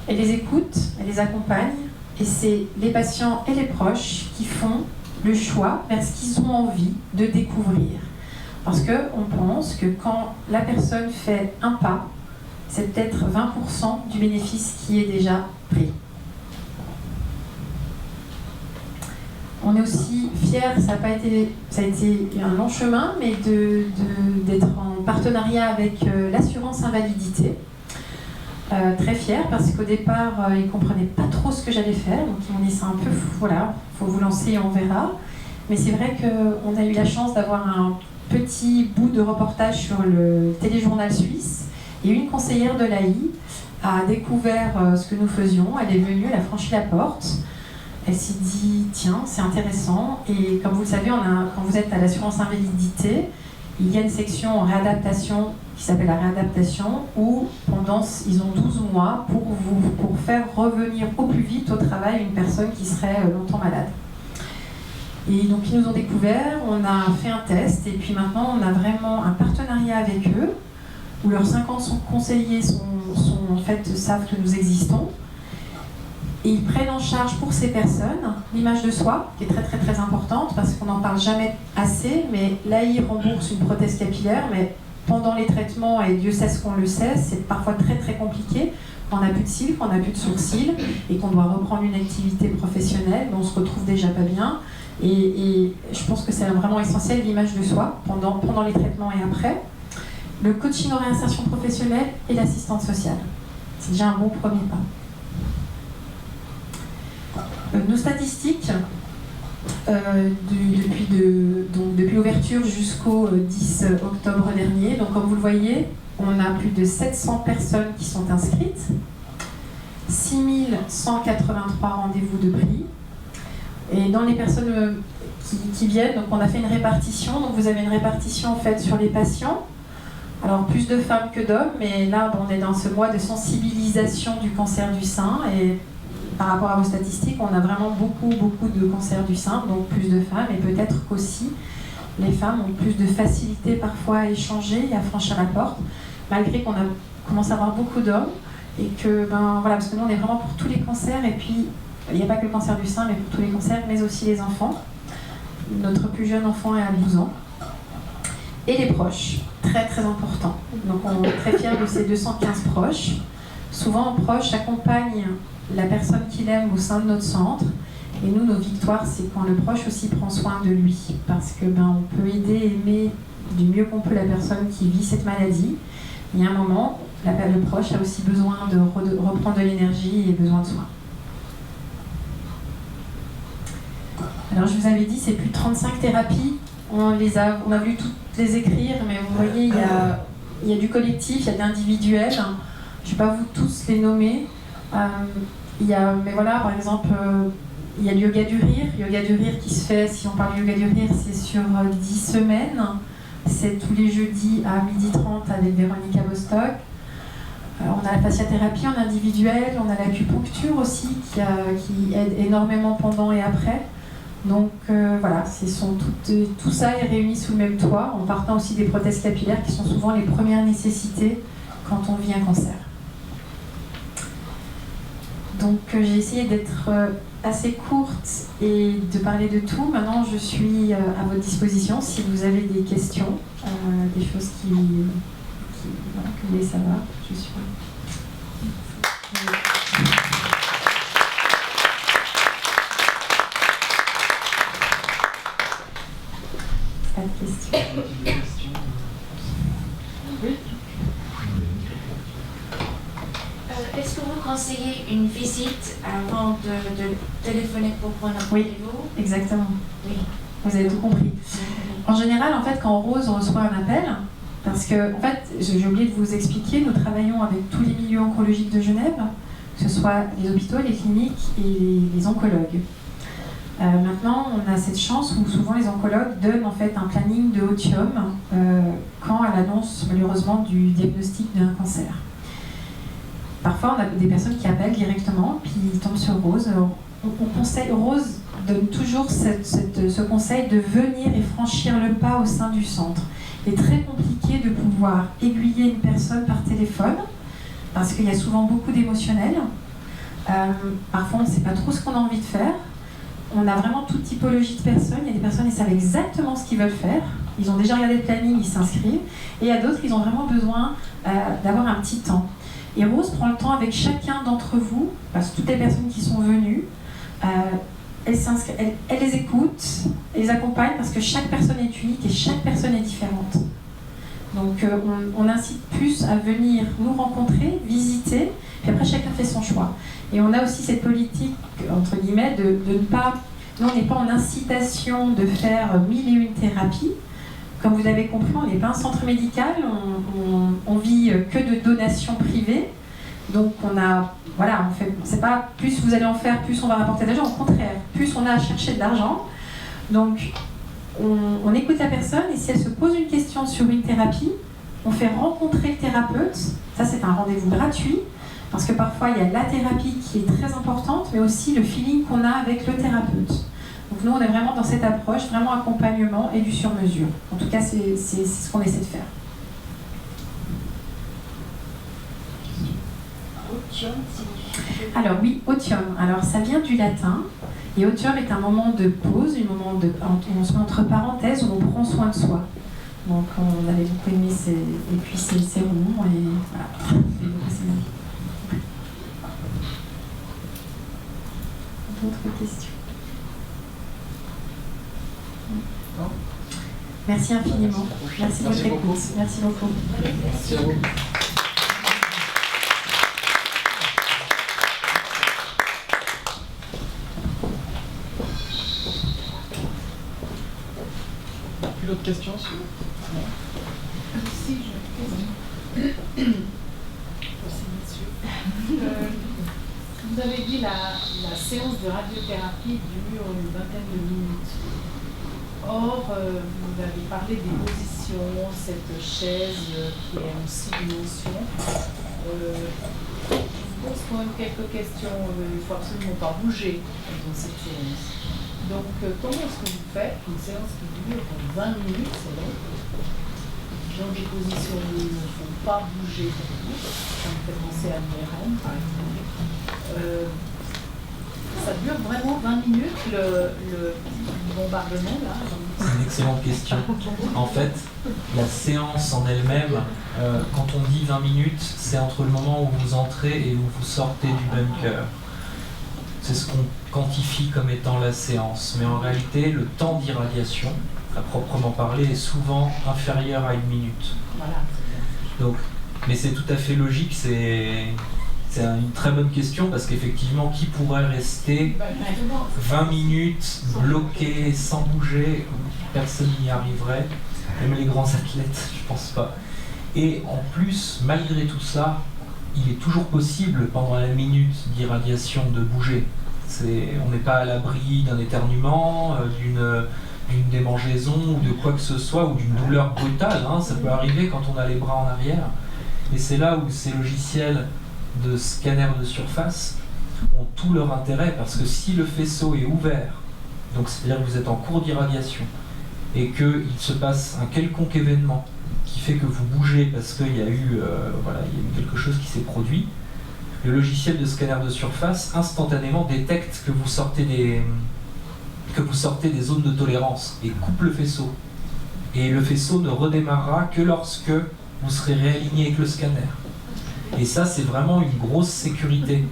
Speaker 4: Elle les écoute, elle les accompagne, et c'est les patients et les proches qui font le choix vers ce qu'ils ont envie de découvrir. Parce qu'on pense que quand la personne fait un pas, c'est peut-être 20% du bénéfice qui est déjà pris. On est aussi fiers, ça a été un long chemin, mais d'être en partenariat avec l'assurance invalidité. Très fiers parce qu'au départ, ils ne comprenaient pas trop ce que j'allais faire. Donc ils m'ont dit c'est un peu, voilà, il faut vous lancer et on verra. Mais c'est vrai qu'on a eu la chance d'avoir un petit bout de reportage sur le téléjournal suisse. Et une conseillère de l'AI a découvert ce que nous faisions. Elle est venue, elle a franchi la porte. Elle s'est dit, tiens, c'est intéressant. Et comme vous le savez, quand vous êtes à l'assurance invalidité, il y a une section en réadaptation qui s'appelle la réadaptation, où ils ont 12 mois pour faire revenir au plus vite au travail une personne qui serait longtemps malade. Et donc ils nous ont découvert, on a fait un test et puis maintenant on a vraiment un partenariat avec eux où leurs 50 conseillers en fait, savent que nous existons. Et ils prennent en charge pour ces personnes l'image de soi, qui est très très très importante parce qu'on n'en parle jamais assez, mais l'AI rembourse une prothèse capillaire, mais pendant les traitements, et Dieu sait ce qu'on le sait, c'est parfois très très compliqué. Quand on n'a plus de cils, quand on n'a plus de sourcils, et qu'on doit reprendre une activité professionnelle, on se retrouve déjà pas bien. Et je pense que c'est vraiment essentiel l'image de soi pendant les traitements et après. Le coaching en réinsertion professionnelle et l'assistante sociale. C'est déjà un bon premier pas. Nos statistiques, depuis l'ouverture jusqu'au 10 octobre dernier, donc comme vous le voyez, on a plus de 700 personnes qui sont inscrites, 6183 rendez-vous de prix. Et dans les personnes qui viennent, donc on a fait une répartition, donc vous avez une répartition en fait sur les patients. Alors plus de femmes que d'hommes, mais là on est dans ce mois de sensibilisation du cancer du sein et par rapport à vos statistiques, on a vraiment beaucoup de cancers du sein, donc plus de femmes, et peut-être qu'aussi les femmes ont plus de facilité parfois à échanger et à franchir la porte, malgré qu'on a commencé à avoir beaucoup d'hommes, et que, voilà, parce que nous on est vraiment pour tous les cancers, et puis il n'y a pas que le cancer du sein, mais pour tous les cancers, mais aussi les enfants. Notre plus jeune enfant est à 12 ans. Et les proches, très très important. Donc on est très fiers de ces 215 proches. Souvent, un proche accompagne la personne qu'il aime au sein de notre centre. Et nous, nos victoires, c'est quand le proche aussi prend soin de lui. Parce que on peut aider et aimer du mieux qu'on peut la personne qui vit cette maladie. Il y a un moment, le proche a aussi besoin de reprendre de l'énergie et besoin de soins. Alors je vous avais dit, c'est plus de 35 thérapies. On a voulu toutes les écrire, mais vous voyez, il y a du collectif, il y a de l'individuel. Je ne vais pas vous tous les nommer. Mais voilà, par exemple, il y a le yoga du rire. Yoga du rire qui se fait, si on parle de yoga du rire, c'est sur 10 semaines. C'est tous les jeudis à 12h30 avec Véronica Bostock. On a la fasciathérapie en individuel, on a l'acupuncture aussi qui aide énormément pendant et après. Donc voilà, tout ça est réuni sous le même toit, en partant aussi des prothèses capillaires qui sont souvent les premières nécessités quand on vit un cancer. Donc j'ai essayé d'être assez courte et de parler de tout. Maintenant je suis à votre disposition si vous avez des questions, des choses que vous voulez savoir. Je suis là. Pas de questions. Oui.
Speaker 5: Est-ce que vous conseillez une visite avant de téléphoner pour prendre un rendez-vous?
Speaker 4: Oui, exactement.
Speaker 5: Oui.
Speaker 4: Vous avez tout compris. En général, en fait, quand Rose reçoit un appel, parce que, en fait, j'ai oublié de vous expliquer, nous travaillons avec tous les milieux oncologiques de Genève, que ce soit les hôpitaux, les cliniques et les oncologues. Maintenant, on a cette chance où souvent les oncologues donnent en fait un planning de Otium quand à l'annonce malheureusement du diagnostic d'un cancer. Parfois, on a des personnes qui appellent directement, puis ils tombent sur Rose. Rose donne toujours ce conseil de venir et franchir le pas au sein du centre. Il est très compliqué de pouvoir aiguiller une personne par téléphone, parce qu'il y a souvent beaucoup d'émotionnel. Parfois, on ne sait pas trop ce qu'on a envie de faire. On a vraiment toute typologie de personnes. Il y a des personnes qui savent exactement ce qu'ils veulent faire. Ils ont déjà regardé le planning, ils s'inscrivent. Et il y a d'autres, ils ont vraiment besoin d'avoir un petit temps. Et Rose prend le temps avec chacun d'entre vous, parce que toutes les personnes qui sont venues, elle les écoute, elle les accompagne, parce que chaque personne est unique et chaque personne est différente. Donc on incite plus à venir nous rencontrer, visiter, puis après chacun fait son choix. Et on a aussi cette politique, entre guillemets, de ne pas... Nous, on n'est pas en incitation de faire 1001 thérapies. Comme vous avez compris, on n'est pas un centre médical, on vit que de donations privées. Donc on a... Voilà, on fait... C'est pas plus vous allez en faire, plus on va rapporter de l'argent. Au contraire, plus on a à chercher de l'argent. Donc on écoute la personne et si elle se pose une question sur une thérapie, on fait rencontrer le thérapeute. Ça, c'est un rendez-vous gratuit. Parce que parfois, il y a la thérapie qui est très importante, mais aussi le feeling qu'on a avec le thérapeute. Donc nous, on est vraiment dans cette approche, vraiment accompagnement et du sur-mesure. En tout cas, c'est ce qu'on essaie de faire.
Speaker 5: Otium signifie...
Speaker 4: Alors oui, otium. Alors ça vient du latin. Et otium est un moment de pause, on se met entre parenthèses où on prend soin de soi. Donc on avait beaucoup aimé et puis c'est rond et voilà. D'autres questions?
Speaker 1: Non.
Speaker 4: Merci infiniment. Merci de votre écoute. Merci beaucoup.
Speaker 1: Merci à vous. D'autres questions?
Speaker 6: Si, j'ai une question. Merci, monsieur. Vous avez dit la séance de radiothérapie dure une vingtaine de minutes. Or, vous avez parlé des positions, cette chaise qui est en 6 dimensions. Je vous pose quand même quelques questions. Il ne faut absolument pas bouger dans cette séance. Donc, comment est-ce que vous faites une séance qui dure 20 minutes, c'est long, dans des positions où il ne faut pas bouger beaucoup, ça me fait penser à l'IRM par exemple. Ça dure vraiment 20 minutes le bombardement là?
Speaker 2: C'est une excellente question. En fait, la séance en elle-même, quand on dit 20 minutes, c'est entre le moment où vous entrez et où vous sortez du bunker. C'est ce qu'on quantifie comme étant la séance. Mais en réalité, le temps d'irradiation, à proprement parler, est souvent inférieur à 1 minute.
Speaker 6: Voilà.
Speaker 2: Donc, mais c'est tout à fait logique, c'est une très bonne question parce qu'effectivement, qui pourrait rester 20 minutes bloqué, sans bouger? Personne n'y arriverait, même les grands athlètes, je pense pas. Et en plus, malgré tout ça, il est toujours possible pendant la minute d'irradiation de bouger. On n'est pas à l'abri d'un éternuement, d'une démangeaison ou de quoi que ce soit, ou d'une douleur brutale, hein. Ça peut arriver quand on a les bras en arrière. Et c'est là où ces logiciels de scanner de surface ont tout leur intérêt, parce que si le faisceau est ouvert, donc c'est-à-dire que vous êtes en cours d'irradiation, et qu'il se passe un quelconque événement qui fait que vous bougez parce qu'il y a eu quelque chose qui s'est produit, le logiciel de scanner de surface instantanément détecte que vous sortez des zones de tolérance et coupe le faisceau. Et le faisceau ne redémarrera que lorsque vous serez réaligné avec le scanner. Et ça, c'est vraiment une grosse sécurité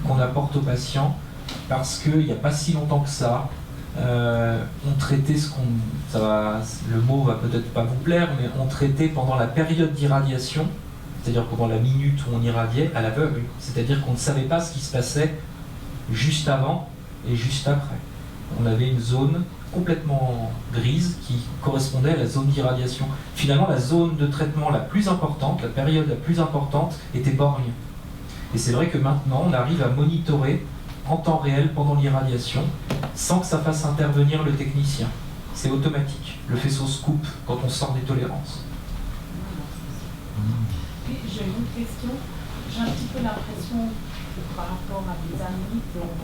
Speaker 2: qu'on apporte aux patients, parce qu'il n'y a pas si longtemps que ça, on traitait le mot va peut-être pas vous plaire, mais on traitait pendant la période d'irradiation, c'est-à-dire pendant la minute où on irradiait, à l'aveugle. C'est-à-dire qu'on ne savait pas ce qui se passait juste avant et juste après. On avait une zone complètement grise qui correspondait à la zone d'irradiation. Finalement, la zone de traitement la plus importante, la période la plus importante, était borgne. Et c'est vrai que maintenant, on arrive à monitorer en temps réel pendant l'irradiation, sans que ça fasse intervenir le technicien. C'est automatique. Le faisceau se coupe quand on sort des tolérances.
Speaker 6: Puis j'ai une autre question. J'ai un petit peu l'impression que par rapport à des amis qui ont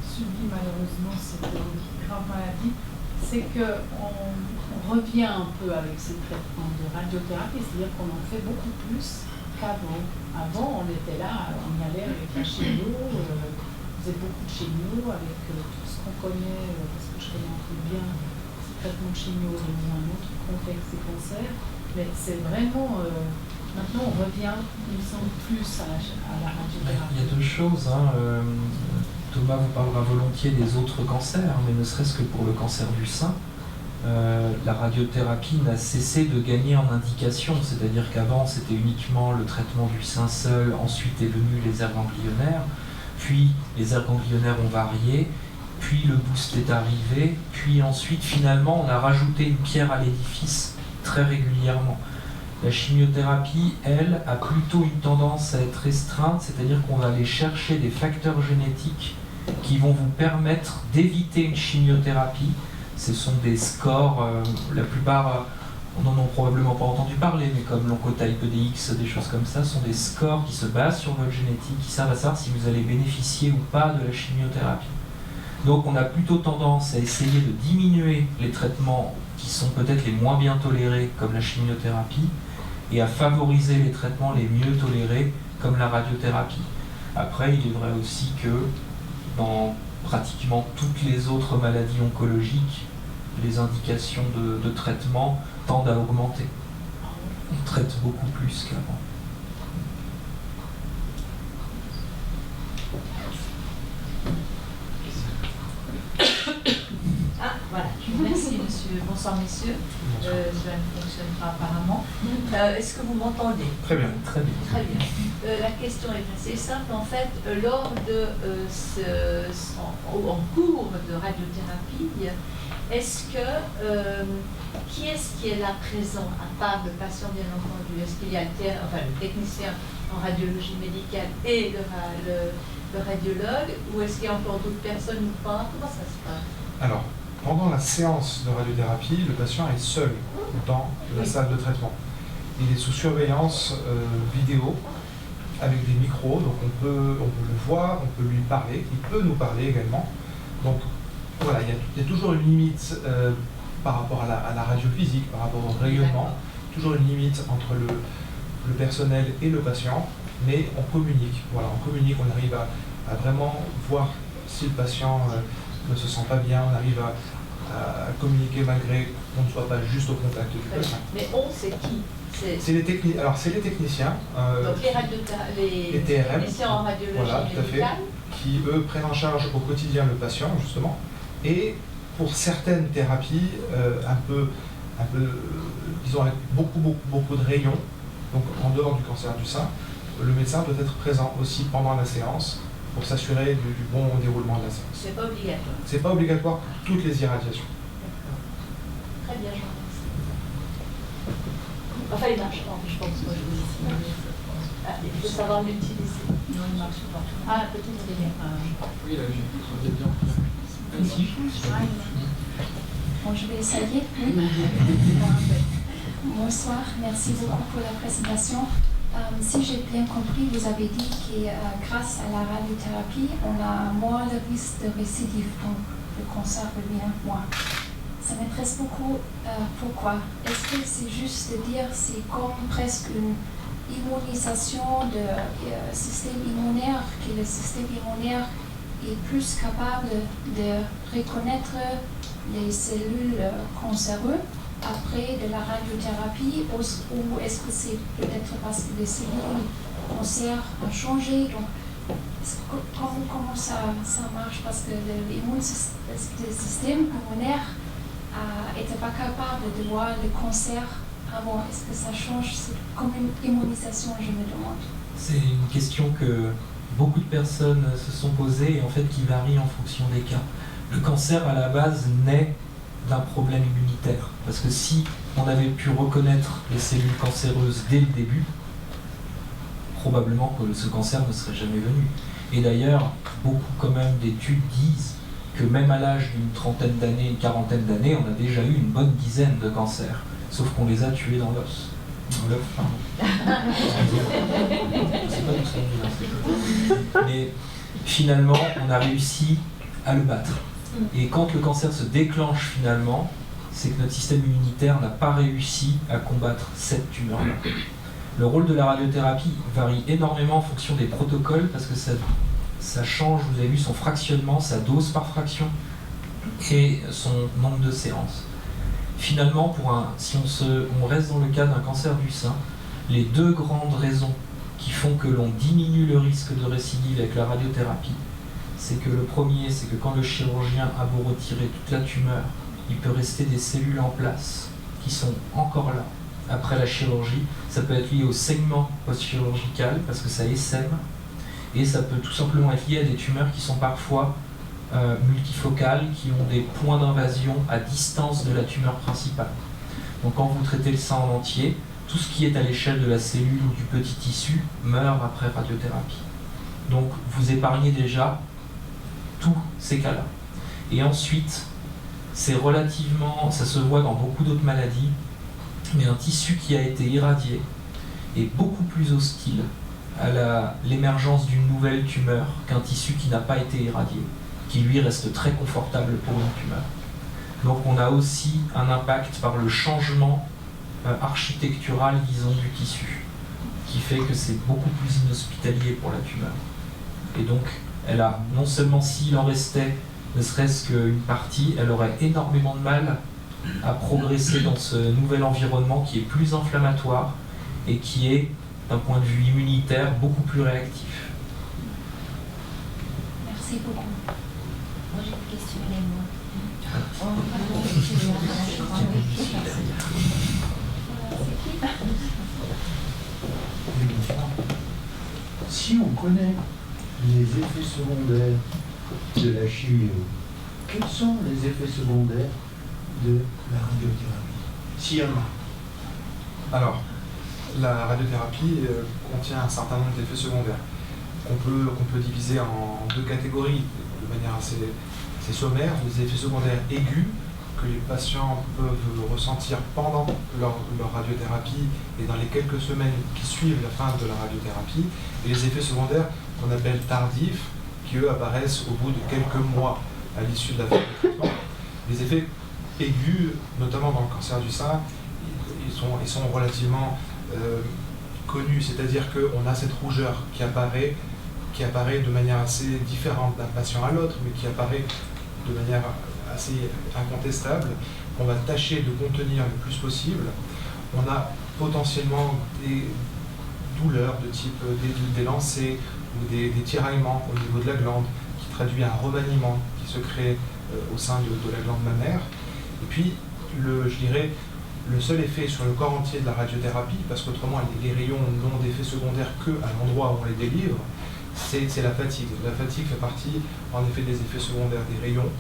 Speaker 6: subi malheureusement cette grave maladie, c'est qu'on revient un peu avec ces traitements de radiothérapie, c'est-à-dire qu'on en fait beaucoup plus qu'avant. Avant, on était là, on y allait avec la chimio, on faisait beaucoup de chimio avec tout ce qu'on connaît, parce que je connais un peu bien ces traitements de chimio dans un autre contexte des cancers, mais c'est vraiment... maintenant, on revient, il me semble, plus à la radiothérapie.
Speaker 2: Il y a deux choses. Thomas vous parlera volontiers des autres cancers, mais ne serait-ce que pour le cancer du sein, la radiothérapie n'a cessé de gagner en indication. C'est-à-dire qu'avant, c'était uniquement le traitement du sein seul, ensuite est venu les aires ganglionnaires, puis les aires ganglionnaires ont varié, puis le boost est arrivé, puis ensuite, finalement, on a rajouté une pierre à l'édifice très régulièrement. La chimiothérapie, elle, a plutôt une tendance à être restreinte, c'est-à-dire qu'on va aller chercher des facteurs génétiques qui vont vous permettre d'éviter une chimiothérapie. Ce sont des scores, la plupart, on n'en a probablement pas entendu parler, mais comme l'oncotype DX, des choses comme ça, sont des scores qui se basent sur votre génétique, qui servent à savoir si vous allez bénéficier ou pas de la chimiothérapie. Donc on a plutôt tendance à essayer de diminuer les traitements qui sont peut-être les moins bien tolérés, comme la chimiothérapie, et à favoriser les traitements les mieux tolérés, comme la radiothérapie. Après, il est vrai aussi que dans pratiquement toutes les autres maladies oncologiques, les indications de traitement tendent à augmenter. On traite beaucoup plus qu'avant.
Speaker 7: Ah, voilà. Merci, monsieur. Bonsoir, messieurs. Cela ne fonctionne pas apparemment. Est-ce que vous m'entendez?
Speaker 1: Très bien.
Speaker 2: Très bien.
Speaker 7: Très bien. La question est assez simple. En fait, lors de en cours de radiothérapie, est-ce que qui est là présent, à part le patient bien entendu? Est-ce qu'il y a le technicien en radiologie médicale et le radiologue, ou est-ce qu'il y a encore d'autres personnes ou pas? Comment ça se passe?
Speaker 1: Alors, pendant la séance de radiothérapie, le patient est seul dans la salle de traitement. Il est sous surveillance vidéo avec des micros, donc on peut le voir, on peut lui parler, il peut nous parler également. Donc voilà, il y a toujours une limite par rapport à la radiophysique, par rapport au rayonnement, toujours une limite entre le personnel et le patient, mais on communique. Voilà, on arrive à vraiment voir si le patient ne se sent pas bien, on arrive à communiquer malgré qu'on ne soit pas juste au contact du patient.
Speaker 7: Mais on, c'est qui?
Speaker 1: C'est les techniciens,
Speaker 7: donc les techniciens en radiologie
Speaker 1: voilà, tout à fait,
Speaker 7: médicale,
Speaker 1: qui eux prennent en charge au quotidien le patient justement, et pour certaines thérapies un peu disons avec beaucoup de rayons, donc en dehors du cancer du sein, le médecin doit être présent aussi pendant la séance pour s'assurer du bon déroulement de la séance.
Speaker 7: c'est pas obligatoire.
Speaker 1: C'est pas obligatoire pour toutes les irradiations.
Speaker 7: D'accord. Très bien, je vous remercie. Enfin, il marche pas, je pense. Moi, je vous dis. Il faut savoir l'utiliser. Non, il marche pas. Ah, peut-être c'est bien.
Speaker 2: Oui, là, j'ai bien.
Speaker 8: Bon, je vais essayer. Oui. Bonsoir, merci beaucoup pour la présentation. Si j'ai bien compris, vous avez dit que grâce à la radiothérapie, on a moins le risque de récidive, donc le cancer revient moins. Ça m'intéresse beaucoup. Pourquoi? Est-ce que c'est juste de dire c'est comme presque une immunisation du système immunitaire, que le système immunitaire est plus capable de reconnaître les cellules cancéreuses après de la radiothérapie, ou est-ce que c'est peut-être parce que les cellules cancer ont changé? Donc, comment ça marche? Parce que le système immunitaire n'était pas capable de voir le cancer avant. Est-ce que ça change? C'est comme une immunisation, je me demande.
Speaker 2: C'est une question que beaucoup de personnes se sont posées et en fait qui varie en fonction des cas. Le cancer à la base naît d'un problème immunitaire, parce que si on avait pu reconnaître les cellules cancéreuses dès le début, probablement que ce cancer ne serait jamais venu. Et d'ailleurs, beaucoup quand même d'études disent que même à l'âge d'une trentaine d'années, une quarantaine d'années, on a déjà eu une bonne dizaine de cancers, sauf qu'on les a tués dans l'os. Dans l'œuf, pardon. C'est pas tout ça. Mais finalement, on a réussi à le battre. Et quand le cancer se déclenche finalement, c'est que notre système immunitaire n'a pas réussi à combattre cette tumeur-là. Le rôle de la radiothérapie varie énormément en fonction des protocoles parce que ça change, vous avez vu, son fractionnement, sa dose par fraction et son nombre de séances. Finalement, si on reste dans le cas d'un cancer du sein, les deux grandes raisons qui font que l'on diminue le risque de récidive avec la radiothérapie, c'est que le premier, c'est que quand le chirurgien a beau retirer toute la tumeur, il peut rester des cellules en place qui sont encore là après la chirurgie. Ça peut être lié au saignement post-chirurgical parce que ça essaime, et ça peut tout simplement être lié à des tumeurs qui sont parfois multifocales, qui ont des points d'invasion à distance de la tumeur principale. Donc quand vous traitez le sein en entier, tout ce qui est à l'échelle de la cellule ou du petit tissu meurt après radiothérapie. Donc vous épargnez déjà tous ces cas-là. Et ensuite, ça se voit dans beaucoup d'autres maladies, mais un tissu qui a été irradié est beaucoup plus hostile à l'émergence d'une nouvelle tumeur qu'un tissu qui n'a pas été irradié, qui lui reste très confortable pour une tumeur. Donc on a aussi un impact par le changement architectural, disons, du tissu, qui fait que c'est beaucoup plus inhospitalier pour la tumeur. Et donc, elle a, non seulement s'il en restait ne serait-ce qu'une partie, elle aurait énormément de mal à progresser dans ce nouvel environnement qui est plus inflammatoire et qui est, d'un point de vue immunitaire, beaucoup plus réactif.
Speaker 8: Merci beaucoup.
Speaker 5: Moi j'ai une question également.
Speaker 9: Si on connaît les effets secondaires de la chimio, quels sont les effets secondaires de la radiothérapie, s'il y en a?
Speaker 1: Alors, la radiothérapie contient un certain nombre d'effets secondaires qu'on peut diviser en deux catégories de manière assez sommaire. Les effets secondaires aigus que les patients peuvent ressentir pendant leur radiothérapie et dans les quelques semaines qui suivent la fin de la radiothérapie, et les effets secondaires qu'on appelle tardifs, qui eux apparaissent au bout de quelques mois à l'issue de la fin du traitement. Les effets aigus, notamment dans le cancer du sein, ils sont relativement connus, c'est-à-dire qu'on a cette rougeur qui apparaît de manière assez différente d'un patient à l'autre, mais qui apparaît de manière assez incontestable, qu'on va tâcher de contenir le plus possible. On a potentiellement des douleurs de type des lancers ou des tiraillements au niveau de la glande, qui traduit un remaniement qui se crée au sein de la glande mammaire. Et puis, je dirais, le seul effet sur le corps entier de la radiothérapie, parce qu'autrement les rayons n'ont d'effet secondaire qu'à l'endroit où on les délivre, c'est la fatigue. La fatigue fait partie en effet des effets secondaires des rayons.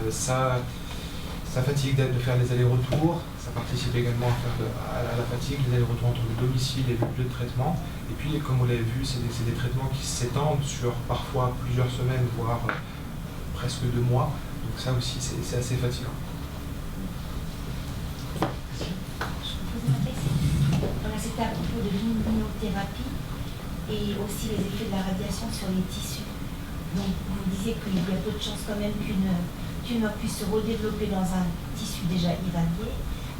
Speaker 1: Ça fatigue de faire les allers-retours, ça participe également à la fatigue, les allers-retours entre le domicile et le lieu de traitement. Et puis, comme vous l'avez vu, c'est des traitements qui s'étendent sur parfois plusieurs semaines, voire presque 2 mois. Donc ça aussi, c'est assez fatigant.
Speaker 5: Voilà, c'était à propos de l'immunothérapie et aussi les effets de la radiation sur les tissus. Donc vous disiez qu'il y a peu de chances quand même qu'une tumeur puisse se redévelopper dans un tissu déjà irradié,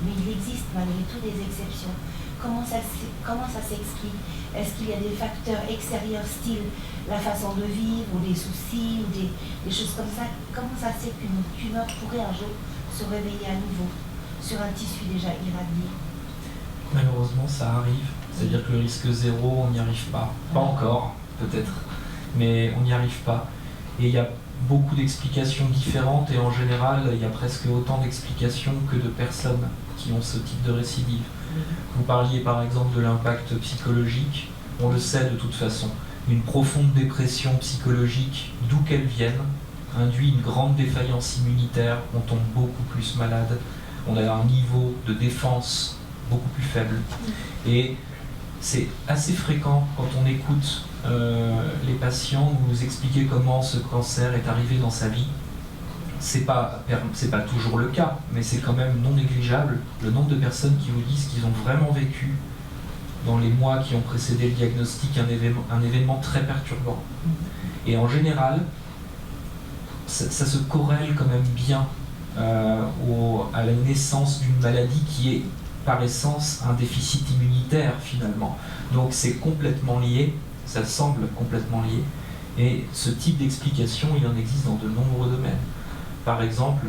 Speaker 5: mais il existe malgré tout des exceptions. Comment ça s'explique? Est-ce qu'il y a des facteurs extérieurs, style la façon de vivre, ou des soucis, ou des choses comme ça? Comment ça se fait qu'une tumeur pourrait un jour se réveiller à nouveau sur un tissu déjà irradié?
Speaker 2: Malheureusement, ça arrive. C'est-à-dire que le risque zéro, on n'y arrive pas. Pas encore, peut-être, mais on n'y arrive pas. Et il y a beaucoup d'explications différentes, et en général, il y a presque autant d'explications que de personnes qui ont ce type de récidive. Vous parliez par exemple de l'impact psychologique. On le sait de toute façon. Une profonde dépression psychologique, d'où qu'elle vienne, induit une grande défaillance immunitaire. On tombe beaucoup plus malade. On a un niveau de défense beaucoup plus faible. Et c'est assez fréquent quand on écoute les patients nous expliquer comment ce cancer est arrivé dans sa vie. C'est pas toujours le cas, mais c'est quand même non négligeable le nombre de personnes qui vous disent qu'ils ont vraiment vécu dans les mois qui ont précédé le diagnostic un événement très perturbant. Et en général, ça se corrèle quand même bien à la naissance d'une maladie qui est par essence un déficit immunitaire finalement. Donc c'est complètement lié, ça semble complètement lié, et ce type d'explication, il en existe dans de nombreux domaines. Par exemple,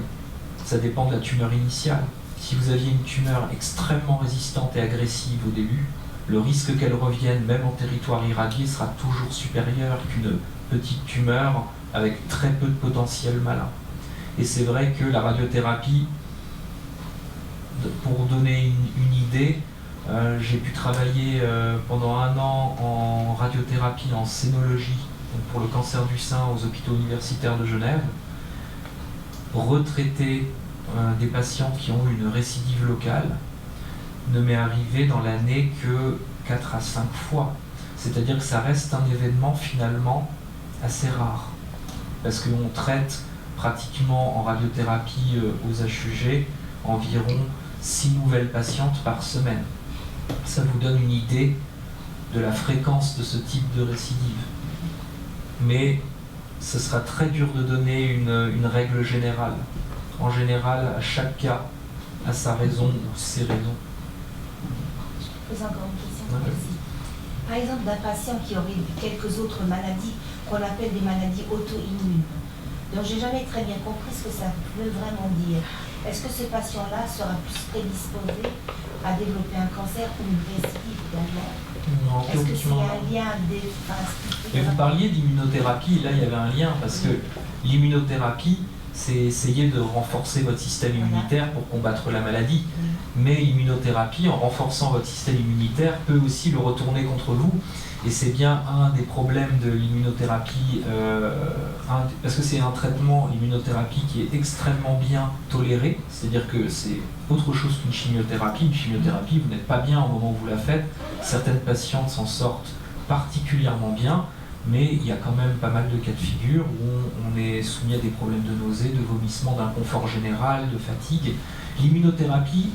Speaker 2: ça dépend de la tumeur initiale. Si vous aviez une tumeur extrêmement résistante et agressive au début, le risque qu'elle revienne, même en territoire irradié, sera toujours supérieur qu'une petite tumeur avec très peu de potentiel malin. Et c'est vrai que la radiothérapie, pour donner une idée, j'ai pu travailler pendant 1 an en radiothérapie, en scénologie, donc pour le cancer du sein aux hôpitaux universitaires de Genève. Retraiter des patients qui ont une récidive locale ne m'est arrivé dans l'année que 4 à 5 fois. C'est-à-dire que ça reste un événement finalement assez rare. Parce qu'on traite pratiquement en radiothérapie aux HUG environ 6 nouvelles patientes par semaine. Ça vous donne une idée de la fréquence de ce type de récidive. Mais ce sera très dur de donner une règle générale. En général, à chaque cas a sa raison ou ses raisons.
Speaker 5: Je pose encore une question. Merci. Par exemple, d'un patient qui aurait quelques autres maladies qu'on appelle des maladies auto-immunes. Donc, j'ai jamais très bien compris ce que ça veut vraiment dire. Est-ce que ce patient-là sera plus prédisposé à développer un cancer ou une récidive également?
Speaker 2: Non,
Speaker 5: est-ce que c'est
Speaker 2: non.
Speaker 5: un lien
Speaker 2: Mais vous parliez d'immunothérapie, là il y avait un lien, parce que l'immunothérapie, c'est essayer de renforcer votre système immunitaire pour combattre la maladie. Mais l'immunothérapie, en renforçant votre système immunitaire, peut aussi le retourner contre vous. Et c'est bien un des problèmes de l'immunothérapie, parce que c'est un traitement, l'immunothérapie, qui est extrêmement bien toléré. C'est-à-dire que c'est autre chose qu'une chimiothérapie. Une chimiothérapie, vous n'êtes pas bien au moment où vous la faites. Certaines patientes s'en sortent particulièrement bien, mais il y a quand même pas mal de cas de figure où on est soumis à des problèmes de nausées, de vomissements, d'inconfort général, de fatigue. L'immunothérapie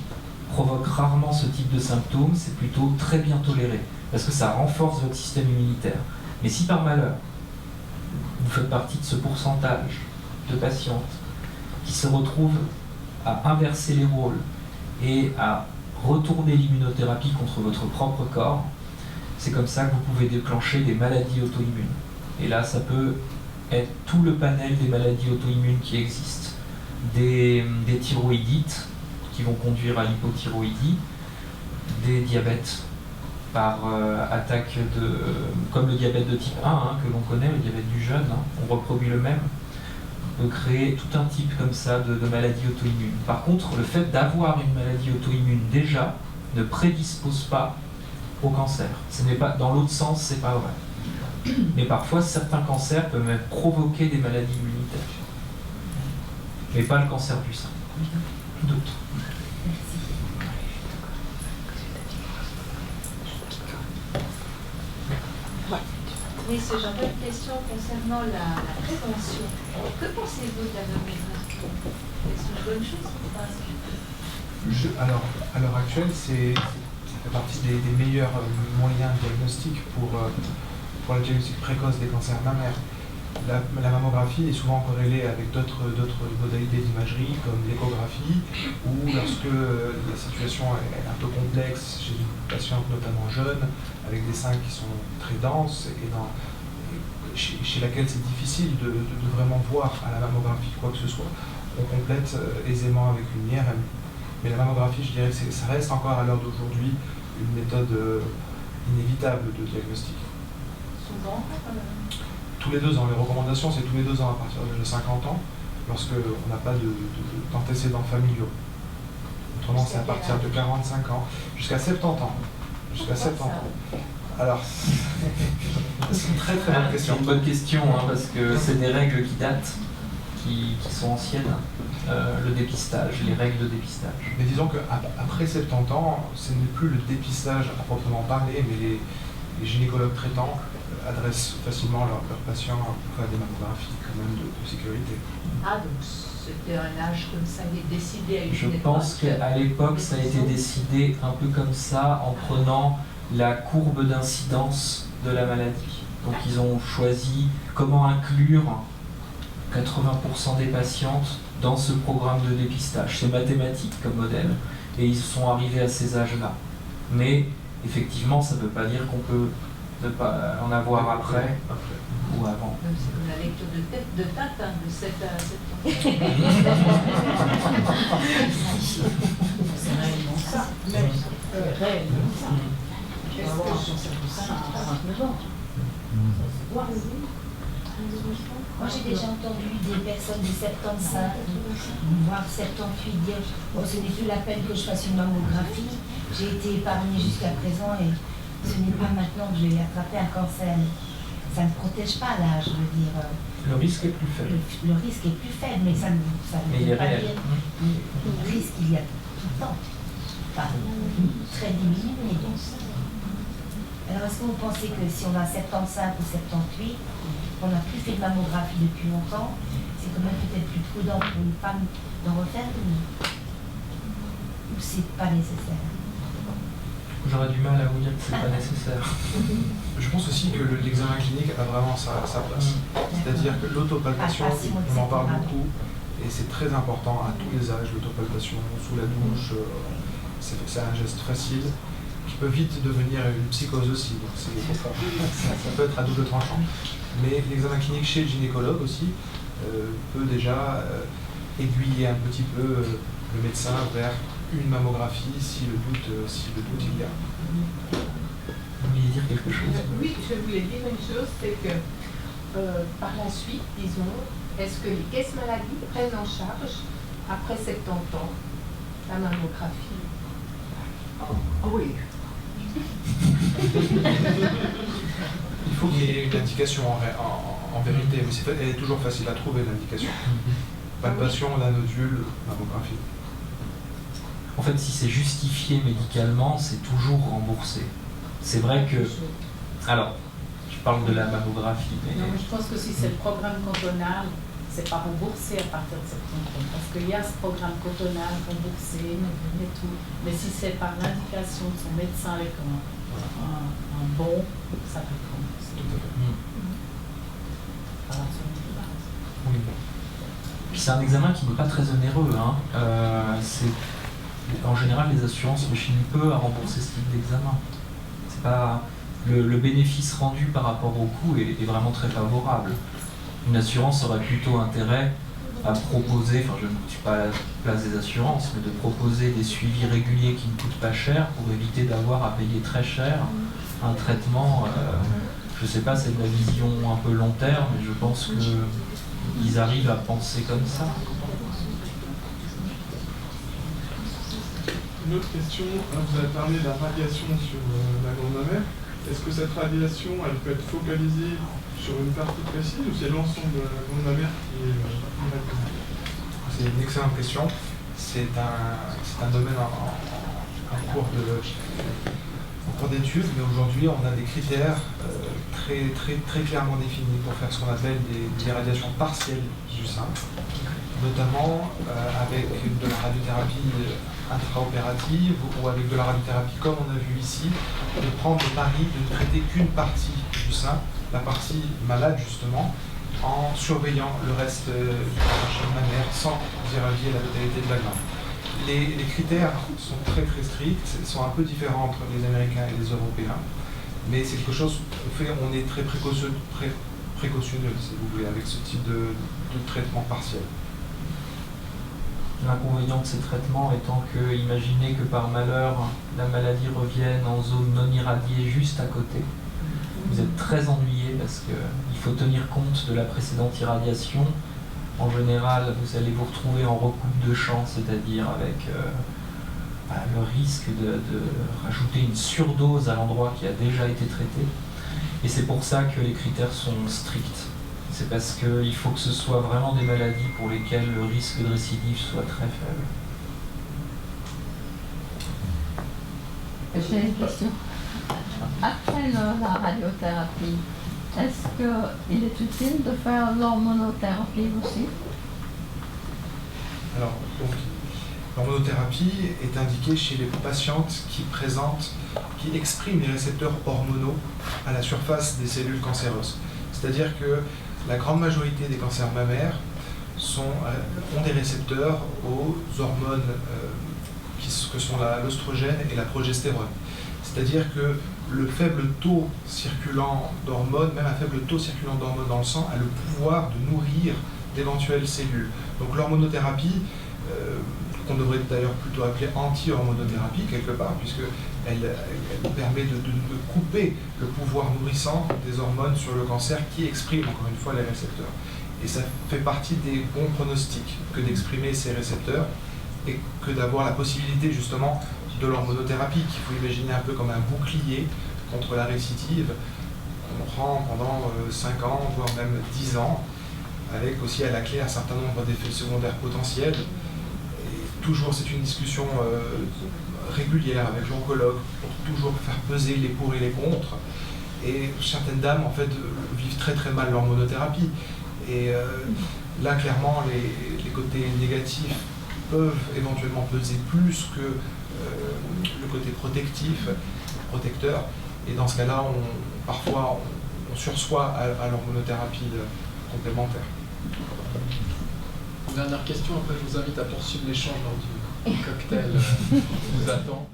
Speaker 2: provoque rarement ce type de symptômes, c'est plutôt très bien toléré, parce que ça renforce votre système immunitaire. Mais si par malheur, vous faites partie de ce pourcentage de patientes qui se retrouvent à inverser les rôles et à retourner l'immunothérapie contre votre propre corps, c'est comme ça que vous pouvez déclencher des maladies auto-immunes. Et là, ça peut être tout le panel des maladies auto-immunes qui existent. Des thyroïdites qui vont conduire à l'hypothyroïdie, des diabètes par attaque comme le diabète de type 1 que l'on connaît, le diabète du jeune, on reproduit le même. On peut créer tout un type comme ça de maladies auto-immunes. Par contre, le fait d'avoir une maladie auto-immune déjà ne prédispose pas au cancer. Ce n'est pas, dans l'autre sens, c'est pas vrai. Mais parfois, certains cancers peuvent même provoquer des maladies immunitaires. Mais pas le cancer du sein. D'autres.
Speaker 7: Oui, c'est j'avais une question concernant la prévention. Que pensez-vous de la mammographie? Est-ce une bonne chose ou pas?
Speaker 1: Alors, à l'heure actuelle, ça fait partie des meilleurs moyens diagnostiques pour le diagnostic précoce des cancers mammaires. La mammographie est souvent corrélée avec d'autres modalités d'imagerie, comme l'échographie, ou lorsque la situation est un peu complexe chez une patiente notamment jeune, avec des seins qui sont très denses, et chez laquelle c'est difficile de vraiment voir à la mammographie quoi que ce soit. On complète aisément avec une IRM. Mais la mammographie, je dirais que ça reste encore à l'heure d'aujourd'hui une méthode inévitable de diagnostic.
Speaker 7: Souvent
Speaker 1: Tous les 2 ans. Les recommandations, c'est tous les 2 ans à partir de 50 ans, lorsqu'on n'a pas d'antécédents familiaux. Autrement, c'est à partir de 45 ans, jusqu'à 70 ans. Jusqu'à 70 ans. Alors, c'est une très très bonne question.
Speaker 2: C'est une bonne question, parce que c'est des règles qui datent, qui sont anciennes. Le dépistage, les règles de dépistage.
Speaker 1: Mais disons qu'après 70 ans, ce n'est plus le dépistage à proprement parler, mais les gynécologues traitants adressent facilement leurs patients à des mammographies quand même de sécurité.
Speaker 7: Ah, donc c'était un âge comme ça, il est décidé à une époque.
Speaker 2: Je pense qu'à l'époque, ça a été décidé un peu comme ça, en prenant la courbe d'incidence de la maladie. Donc ils ont choisi comment inclure 80% des patientes dans ce programme de dépistage. C'est mathématique comme modèle, et ils sont arrivés à ces âges-là. Mais effectivement, ça ne veut pas dire qu'on peut ne pas en avoir après ou avant.
Speaker 7: C'est comme la lecture de Tintin de 7 à 7 ans.
Speaker 6: C'est réellement ça. Réellement ça. Est-ce que je suis ça à 29 ans?
Speaker 5: Moi, j'ai déjà entendu des personnes de 75, voire 78 dire oh, ce n'est plus la peine que je fasse une mammographie. J'ai été épargnée jusqu'à présent et ce n'est pas maintenant que je vais attraper un cancer. Ça ne protège pas l'âge, je veux dire.
Speaker 2: Le risque est plus faible.
Speaker 5: Le risque est plus faible, mais ça ne veut pas dire le risque il y a tout le temps. Enfin, très diminué. Alors, est-ce que vous pensez que si on a 75 ou 78, on n'a plus fait de mammographie depuis longtemps, c'est quand même peut-être plus prudent pour une femme d'en refaire ou c'est pas nécessaire?
Speaker 2: J'aurais du mal à vous dire que c'est pas nécessaire.
Speaker 1: Je pense aussi que l'examen clinique a vraiment sa place. C'est-à-dire que l'autopalpation, on en parle beaucoup, et c'est très important à tous les âges, l'autopalpation sous la douche, c'est un geste facile qui peut vite devenir une psychose aussi, donc ça peut être à double tranchant. Mais l'examen clinique chez le gynécologue aussi peut déjà aiguiller un petit peu le médecin vers une mammographie si le doute il y a.
Speaker 2: Vous vouliez dire quelque chose?
Speaker 7: Oui, je voulais dire une chose, c'est que par la suite, disons, est-ce que les caisses maladies prennent en charge, après 70 ans, la mammographie?
Speaker 5: Oh oui.
Speaker 1: Il faut qu'il y ait une indication en vérité, mais elle est toujours facile à trouver, l'indication. Palpation d'un nodule, mammographie.
Speaker 2: En fait, si c'est justifié médicalement, c'est toujours remboursé. C'est vrai que... Alors, je parle de la mammographie, mais...
Speaker 6: Non, mais je pense que si c'est le programme cantonal, c'est pas remboursé à partir de 70 ans. Parce qu'il y a ce programme cantonal remboursé et tout. Mais si c'est par l'indication de son médecin avec un bon, ça peut être remboursé.
Speaker 2: Oui. Puis c'est un examen qui n'est pas très onéreux. En général, les assurances rechignent peu à rembourser ce type d'examen. C'est pas le bénéfice rendu par rapport au coût est vraiment très favorable. Une assurance aurait plutôt intérêt à proposer, enfin je ne suis pas à la place des assurances, mais de proposer des suivis réguliers qui ne coûtent pas cher pour éviter d'avoir à payer très cher un traitement. Je ne sais pas, c'est de la vision un peu long terme, mais je pense qu'ils arrivent à penser comme ça.
Speaker 10: Une autre question, vous avez parlé de la radiation sur la glande mammaire. Est-ce que cette radiation, elle peut être focalisée sur une partie précise ou c'est l'ensemble de la glande mammaire qui est irradié?
Speaker 1: C'est une excellente question. C'est un domaine en cours d'études, mais aujourd'hui on a des critères très clairement définis pour faire ce qu'on appelle des radiations partielles du sein, notamment avec de la radiothérapie intraopérative ou avec de la radiothérapie comme on a vu ici, de prendre le pari de ne traiter qu'une partie du sein, la partie malade justement, en surveillant le reste du parenchyme mammaire sans irradier la totalité de la glande. Les critères sont très stricts, sont un peu différents entre les Américains et les Européens, mais c'est quelque chose qu'on fait, on est très précautionneux, si vous voulez, avec ce type de traitement partiel.
Speaker 2: L'inconvénient de ces traitements étant que, imaginez que par malheur, la maladie revienne en zone non irradiée juste à côté. Vous êtes très ennuyé parce qu'il faut tenir compte de la précédente irradiation. En général, vous allez vous retrouver en recoupe de champ, c'est-à-dire avec le risque de rajouter une surdose à l'endroit qui a déjà été traité. Et c'est pour ça que les critères sont stricts. C'est parce qu'il faut que ce soit vraiment des maladies pour lesquelles le risque de récidive soit très faible.
Speaker 11: J'ai une question. Après la radiothérapie, est-ce qu'il est utile de faire l'hormonothérapie aussi?
Speaker 1: Alors, donc, l'hormonothérapie est indiquée chez les patientes qui expriment les récepteurs hormonaux à la surface des cellules cancéreuses. C'est-à-dire que la grande majorité des cancers mammaires ont des récepteurs aux hormones que sont l'œstrogène et la progestérone. C'est-à-dire que le faible taux circulant d'hormones, même un faible taux circulant d'hormones dans le sang, a le pouvoir de nourrir d'éventuelles cellules. Donc l'hormonothérapie, qu'on devrait d'ailleurs plutôt appeler anti-hormonothérapie quelque part, puisqu'elle permet de couper le pouvoir nourrissant des hormones sur le cancer qui expriment encore une fois les récepteurs. Et ça fait partie des bons pronostics que d'exprimer ces récepteurs et que d'avoir la possibilité justement de l'hormonothérapie, qu'il faut imaginer un peu comme un bouclier contre la récidive, qu'on prend pendant 5 ans, voire même 10 ans, avec aussi à la clé un certain nombre d'effets secondaires potentiels. Et toujours, c'est une discussion régulière avec l'oncologue pour toujours faire peser les pour et les contre. Et certaines dames, en fait, vivent très très mal l'hormonothérapie. Et là, clairement, les côtés négatifs peuvent éventuellement peser plus que le le côté protectif, protecteur, et dans ce cas-là, parfois on sursoit à l'hormonothérapie complémentaire.
Speaker 12: Dernière question, après je vous invite à poursuivre l'échange lors du cocktail qui vous attend.